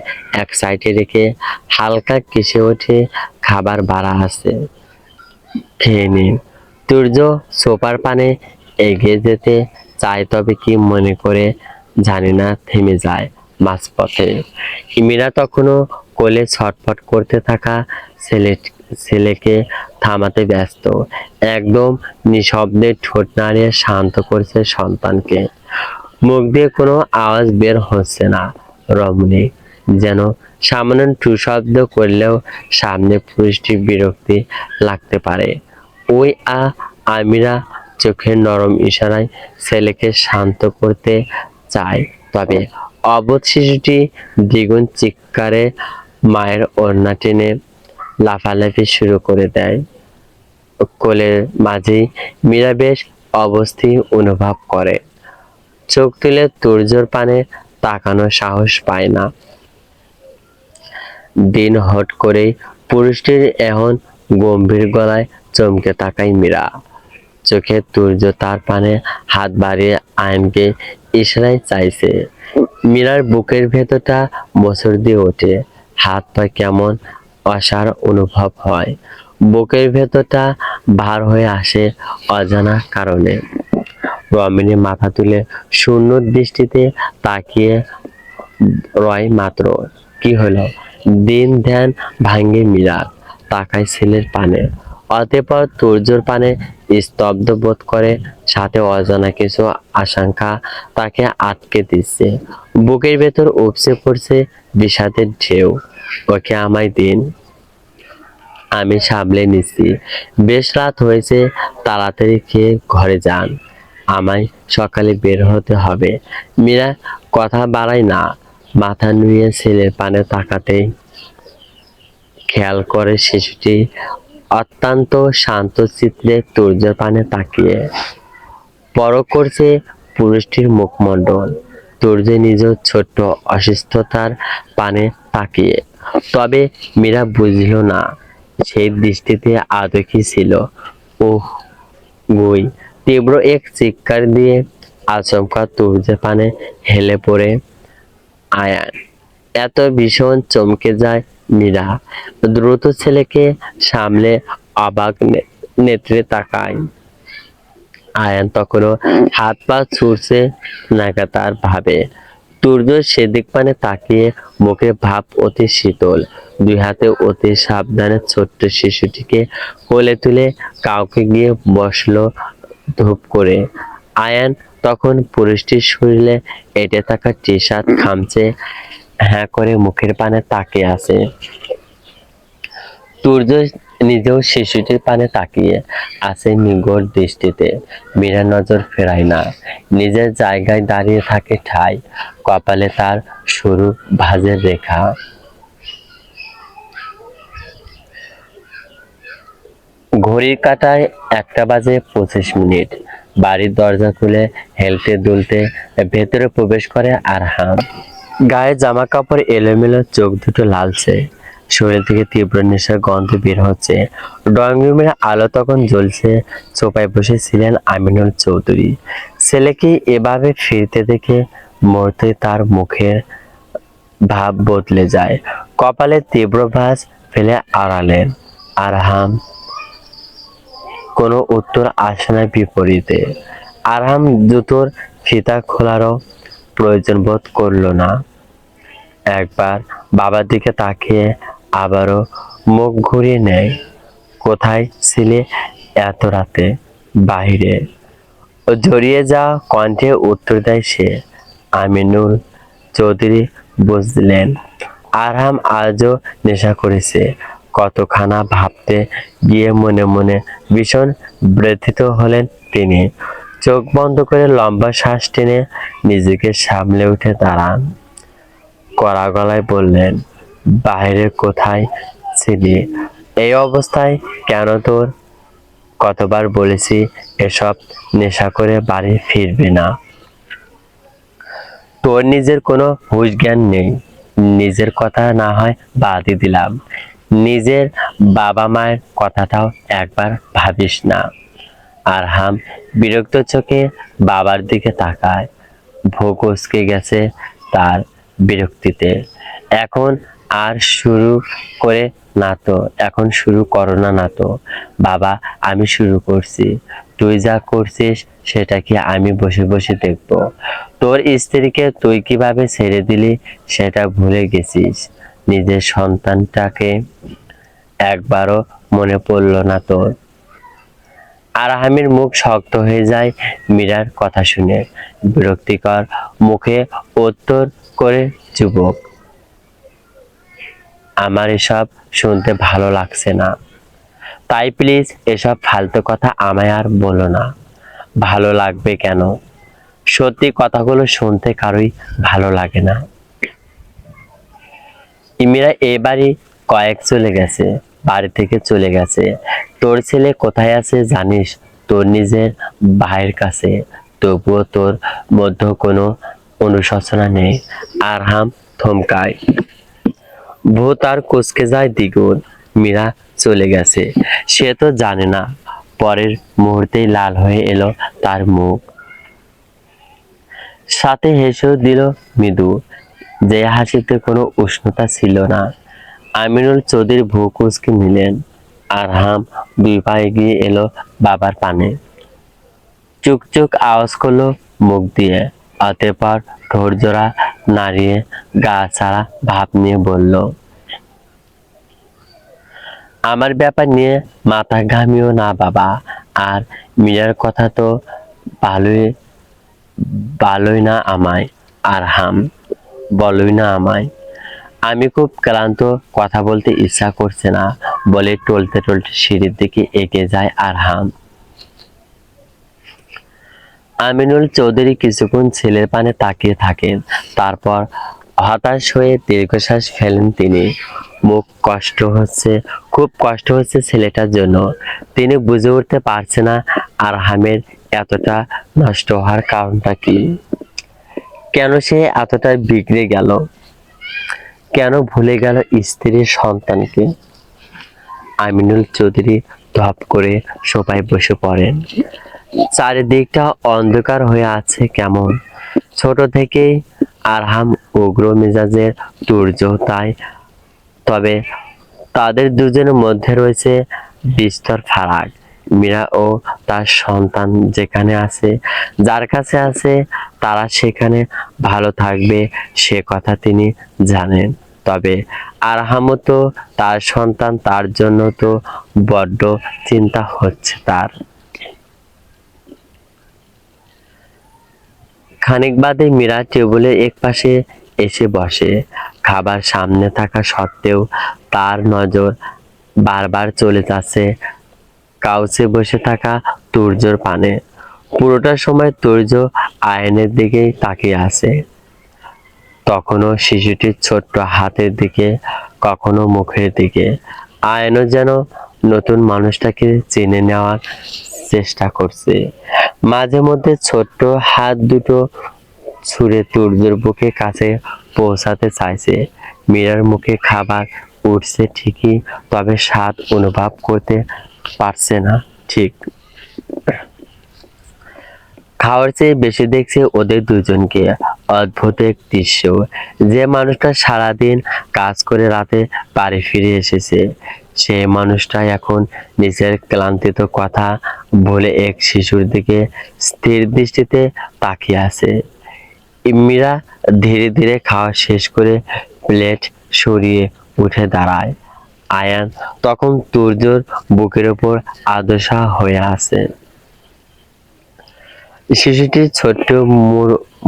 এক সাইডে রেখে হালকা কেসে ওঠে, খাবার বাড়া আছে, খেয়ে নিন। তুর্য সোপার পানে এগিয়ে যেতে চায়, তবে কি মনে করে জানি না থেমে যায় মাঝপথে। মীরা তখনও কোলে ছটফট করতে থাকা ছেলেকে থামাতে ব্যস্ত। একদম নিঃশব্দে ঠোঁট নাড়িয়ে শান্ত করছে সন্তানকে। মুখ দিয়ে কোনো আওয়াজ বের হচ্ছে না। রমণী যেন সামান্য টু শব্দ করলেও সামনে পুরুষটির বিরক্তি লাগতে পারে। ওই আমিরা চোখের নরম ইশারায় ছেলেকে শান্ত করতে চায়, তবে অবোধ শিশুটি দ্বিগুণ চিৎকারে মায়ের ওড়না টেনে লাফালাফি শুরু করে দেয়। কোলের মাঝেই মীরা বেশ অবস্থি অনুভব করে। চোখ তুলে তুর্যর পানে তাকানোর সাহস পায় না। দিন হট করেই পুরুষটির এখন গম্ভীর গলায় চমকে তাকায় মীরা। চোখে তুর্য তার পানে হাত বাড়িয়ে আয়নকে ইশারায় চাইছে। মীরার বুকের ভেতরটা মোচড় দিয়ে ওঠে, হাত পা কেমন অসাড় অনুভব হয়, বুকের ভেতরটা ভার হয়ে আসে অজানা কারণে। রমণী মাথা তুলে শূন্য দৃষ্টিতে তাকিয়ে রয় মাত্র। কি হলো? দিন ধ্যান ভাঙ্গে মীরা, তাকায় ছেলের পানে। অতঃপর তুর্যর পানে স্তব্ধ বোধ করে, সাথে অজানা কিছু আশঙ্কা তাকে আটকে দিচ্ছে। বুকের ভেতর উপচে পড়ছে বিষাদের ঢেউ। ওকে আমায় দিন, আমি সামলে নিচ্ছি। বেশ রাত হয়েছে, তাড়াতাড়ি খেয়ে ঘরে যান, আমায় সকালে বের হতে হবে। মীরা কথা বাড়ায় না, মাথা নুয়ে ছেলের পানে তাকাতেই খেয়াল করে শিশুটি অত্যন্ত শান্ত চিত্রে তুর্যের পানে তাকিয়ে পরখ করছে পুরুষটির মুখমণ্ডল। তুর্য নিজ ছোট্ট অসুস্থতার পানে তাকিয়ে, তবে মীরা বুঝল না সেই দৃষ্টিতে আদৌ কি ছিল। ওহ গুই! তীব্র এক চিৎকার দিয়ে আচমকা তুর্যের পানে হেলে পড়ে আয়ান। এত ভীষণ চমকে যায় মীরা, দ্রুত ছেলেকে সামলে অবাক নেত্রে তাকায়। আয়ান তখনও হাত পা ছুড়ছে নাগাতার ভাবে। তুর্য সেদিক পানে তাকিয়ে মুখে ভাব অতি শীতল, দুই হাতে অতি সাবধানে ছোট্ট শিশুটিকে কোলে তুলে কাউকে গিয়ে বসলো ধূপ করে। আয়ান তখন পুরুষটির শরীরে এঁটে থাকা টি শার্ট খামচে হ্যাঁ করে মুখের পানে তাকিয়ে আছে। তুর্য নিজেও শিশুটির পানে তাকিয়ে আছে নিগড় দৃষ্টিতে। মীরা নজর ফেরায় না, নিজের জায়গায় দাঁড়িয়ে থাকে ঠাই, কপালে তার সরু ভাঁজের রেখা। ঘড়ির কাঁটায় 1:25। বাড়ির দরজা খুলে হেলতে দুলতে ভেতরে প্রবেশ করে আরহাম। গায়ে জামা কাপড় এলোমেলো, চোখ দুটো লালচে, শরীর থেকে তীব্র নেশার গন্ধ বের হচ্ছে। ড্রয়িং রুমের আলো তখন জ্বলছে। সোফায় বসেছিলেন আমিনুল চৌধুরী। ছেলেকে এভাবে ফিরতে দেখে মুহূর্তে তার মুখের ভাব বদলে যায়। কপালে তীব্র ভাঁজ ফেলে আড়ালেন। আরহাম কোনো উত্তর আসে না। বিপরীতে আরহাম জুতোর ফিতা খোলারও প্রয়োজন বোধ করল না। একবার বাবার দিকে তাকিয়ে আবারও মুখ ঘুরিয়ে নেয়। কোথায় ছিলে এত রাতে? বাহিরে। ও জড়িয়ে যাওয়া কণ্ঠে উত্তর দেয় সে। আমিনুল চৌধুরী বুঝলেন আরহাম আজও নেশা করেছে। কতখানা ভাবতে গিয়ে মনে মনে ভীষণ ব্যথিত হলেন তিনি। চোখ বন্ধ করে লম্বা শ্বাস টেনে নিজেকে সামলে উঠে দাঁড়ান। কড়া গলায় বললেন, বাইরে কোথায় ছিলি? এই অবস্থায় কেন তোর? কতবার বলেছি এসব নেশা করে বাড়ি ফিরবি না। তোর নিজের কোনো হুঁশ জ্ঞান নেই। নিজের কথা না হয় বাদই দিলাম, নিজের বাবা মায়ের কথাটাও একবার ভাবিস না। আরহাম বিরক্ত চোখে বাবার দিকে তাকায়। ভোগ উচকে গেছে তার বিরক্তিতে। এখন আর শুরু করে না তো, এখন শুরু করো না তো। বাবা, আমি শুরু করছি। তুই যা করছিস সেটা কি আমি বসে বসে দেখব? তোর স্ত্রীকে তুই কিভাবে ছেড়ে দিলি সেটা ভুলে গেছিস? নিজের সন্তানটাকে একবারও মনে পড়ল না তোর? আরহামের মুখ শক্ত হয়ে যায় মীরার কথা শুনে। বিরক্তিকর মুখে উত্তর করে, যুবক, আমার এসব শুনতে ভালো লাগছে না। তাই প্লিজ এসব ফালতু কথা আমায় আর বলো না। ভালো লাগবে কেন? সত্যি কথাগুলো শুনতে কারোই ভালো লাগে না। ইমিরা এবারই কয়েক চলে গেছে, বাড়ি থেকে চলে গেছে। তোর ছেলে কোথায় আছে জানিস? তোর নিজের ভাইয়ের কাছে। তবুও তোর মধ্যে কোনো অনুশোচনা নেই। আরহাম থমকায়। ভূত আর কুচকে যায় দ্বিগুণ। মীরা চলে গেছে, সে তো জানে না পরের মুহূর্তেই লাল হয়ে এলো তার মুখ। সাথে হেসেও দিল মৃদু, যে হাসিতে কোনো উষ্ণতা ছিল না। আমিনুল চৌধুরী ভ্রু কুঁচকে নিলেন। আরহাম 2 পা এগিয়ে এলো বাবার পানে। চুকচুক আওয়াজ করলো মুখ দিয়ে। অতঃপর ঠোঁট জোড়া নাড়িয়ে গা ছাড়া ভাব নিয়ে বলল, আমার ব্যাপার নিয়ে মাথা ঘামিও না বাবা। আর মীরার কথা তো ভালোই ভালোই না আমায়। আরহাম, বলোই না আমায়। আমি খুব ক্লান্ত, কথা বলতে ইচ্ছা করছে না বলে টলতে টলতে সিঁড়ির দিকে এগিয়ে যায় আরহাম। আমিনুল চৌধুরী কিছুক্ষণ ছেলের পানে তাকিয়ে থাকেন। তারপর হতাশ হয়ে দীর্ঘশ্বাস ফেলেন তিনি। মুখ কষ্ট হচ্ছে, খুব কষ্ট হচ্ছে ছেলেটার জন্য। তিনি বুঝে উঠতে পারছে না আরহামের এতটা নষ্ট হওয়ার কারণটা কি। কেন সে এতটা বিগড়ে গেল? কেন ভুলে গেল স্ত্রীর সন্তানকে? আমিনুল চৌধুরী ধপ করে সোফায় বসে পড়েন। চারিদিকটা অন্ধকার হয়ে আছে কেমন। ছোট থেকেই আরহাম উগ্র মেজাজের তুর্য, তাই তবে তাদের দুজনের মধ্যে রয়েছে বিস্তর ফারাক। মীরা ও তার সন্তান যেখানে আছে, যার কাছে আছে, তারা সেখানে ভালো থাকবে সে কথা তিনি জানেন। তবে আরহামও তো তার সন্তান, তার জন্য তো বড্ড চিন্তা হচ্ছে তার। খানিক বাদে মীরা টেবিলের এক পাশে এসে বসে। খাবার সামনে থাকা সত্ত্বেও তার নজর বারবার চলে যাচ্ছে কাউচে বসে থাকা তুর্যর পানে। পুরোটা সময় তুর্য আয়নের দিকেই তাকিয়ে আছে, কখনো শিশুটির ছোট্ট হাতের দিকে, কখনো মুখের দিকে। আয়নও যেন নতুন মানুষটাকে চিনে নেওয়ার চেষ্টা করছে। মাঝে মধ্যে ছোট্ট হাত দুটো ছুঁড়ে তুর্যের বুকের কাছে পৌঁছাতে চাইছে। মীরার মুখে খাবার উঠছে ঠিকই, তবে স্বাদ অনুভব করতে পারছে না ঠিক। খাওয়ার চেয়ে বেশি দেখছে ওদের দুজনকে। অদ্ভুত এক দৃশ্য, যে মানুষটা সারাদিন কাজ করে রাতে বাড়ি ফিরে এসেছে, সে মানুষটা এখন নিজের ক্লান্তিত কথা বলে এক শিশুর দিকে স্থির দৃষ্টিতে তাকিয়ে আছে। মীরা ধীরে ধীরে খাওয়া শেষ করে প্লেট সরিয়ে উঠে দাঁড়ায়। আয়ান তখন তুর্যর বুকের ওপর আদশা হয়ে আছে। শিশুটির ছোট্ট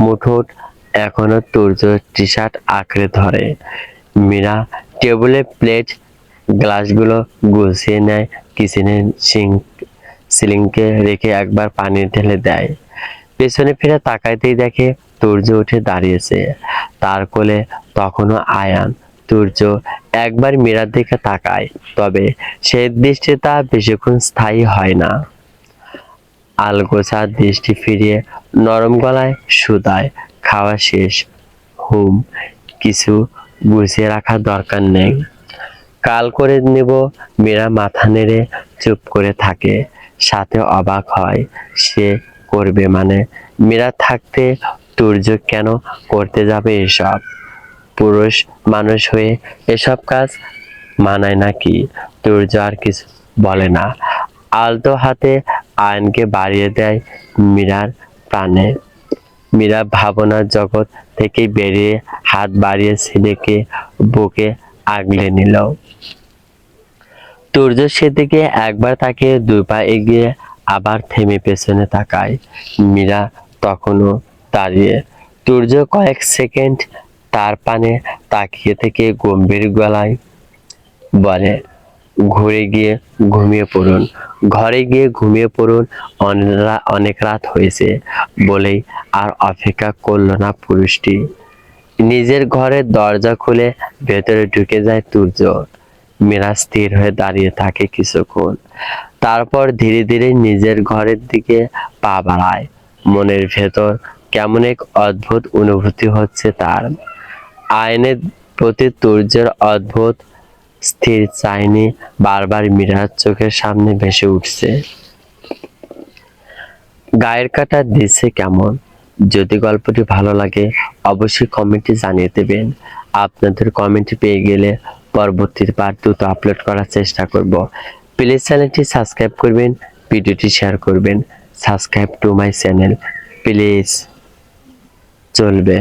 মুঠোট এখনো তুর্যর টি শার্ট আঁকড়ে ধরে। মীরা টেবিলে প্লেট গ্লাসগুলো গুছিয়ে নেয়, কিচেনের সিলিংকে রেখে একবার পানি ঢেলে দেয়। পেছনে ফিরে তাকাইতেই দেখে তুর্য উঠে দাঁড়িয়েছে, তার কোলে তখনও আয়ান। তুর্য একবার মীরার দিকে তাকায়, তবে সেই দৃষ্টি তা বেশিক্ষণ স্থায়ী হয় না। আলগোছা দৃষ্টি ফিরিয়ে নরম গলায় শুধায়, খাওয়া শেষ? হুম। কিছু গুছিয়ে রাখার দরকার নেই, কাল করে নেব। মীরা মাথা নেড়ে চুপ করে থাকে, সাথে অবাক হয়। সে করবে মানে? মীরা থাকতে তুর্য কেন করতে যাবে এসব? পুরুষ মানুষ হয়ে এসব কাজ মানায় নাকি? তুর্য আর কিছু বলে না, আলতো হাতে আয়নকে বাড়িয়ে দেয় মীরার প্রাণে। মীরা ভাবনার জগৎ থেকে বেরিয়ে হাত বাড়িয়ে ছেলেকে বুকে আগলে নিল। তুর্য সেদিকে একবার তাকিয়ে দুই পা এগিয়ে আবার থেমে পেছনে তাকায়। মীরা তখনও দাঁড়িয়ে। তুর্য কয়েক সেকেন্ড তার পানে তাকিয়ে থেকে গম্ভীর গলায় বলে, ঘরে গিয়ে ঘুমিয়ে পড়ুন, ঘরে গিয়ে ঘুমিয়ে পড়ুন, অনেক রাত হয়েছে। বলেই আর অপেক্ষা করল না পুরুষটি। নিজের ঘরের দরজা খুলে ভেতরে ঢুকে যায় তুর্য। মীরা স্থির হয়ে দাঁড়িয়ে থাকে কিছুক্ষণ, তারপর ধীরে ধীরে নিজের ঘরের দিকে পা বাড়ায়। মনের ভেতর কেমন এক অদ্ভুত অনুভূতি হচ্ছে তার। আয়নের প্রতি তুর্যের অদ্ভুত স্থির চাহনি বারবার মীরার চোখের সামনে ভেসে উঠছে। গায়ের কাটা দিচ্ছে কেমন? যদি গল্পটি ভালো লাগে অবশ্যই কমেন্টে জানিয়ে দেবেন। আপনাদের কমেন্ট পেয়ে গেলে পরবর্তী পার্ট দ্রুত আপলোড করার চেষ্টা করব। প্লিজ চ্যানেলটি সাবস্ক্রাইব করবেন, ভিডিওটি শেয়ার করবেন। Subscribe to my channel please, চলবে।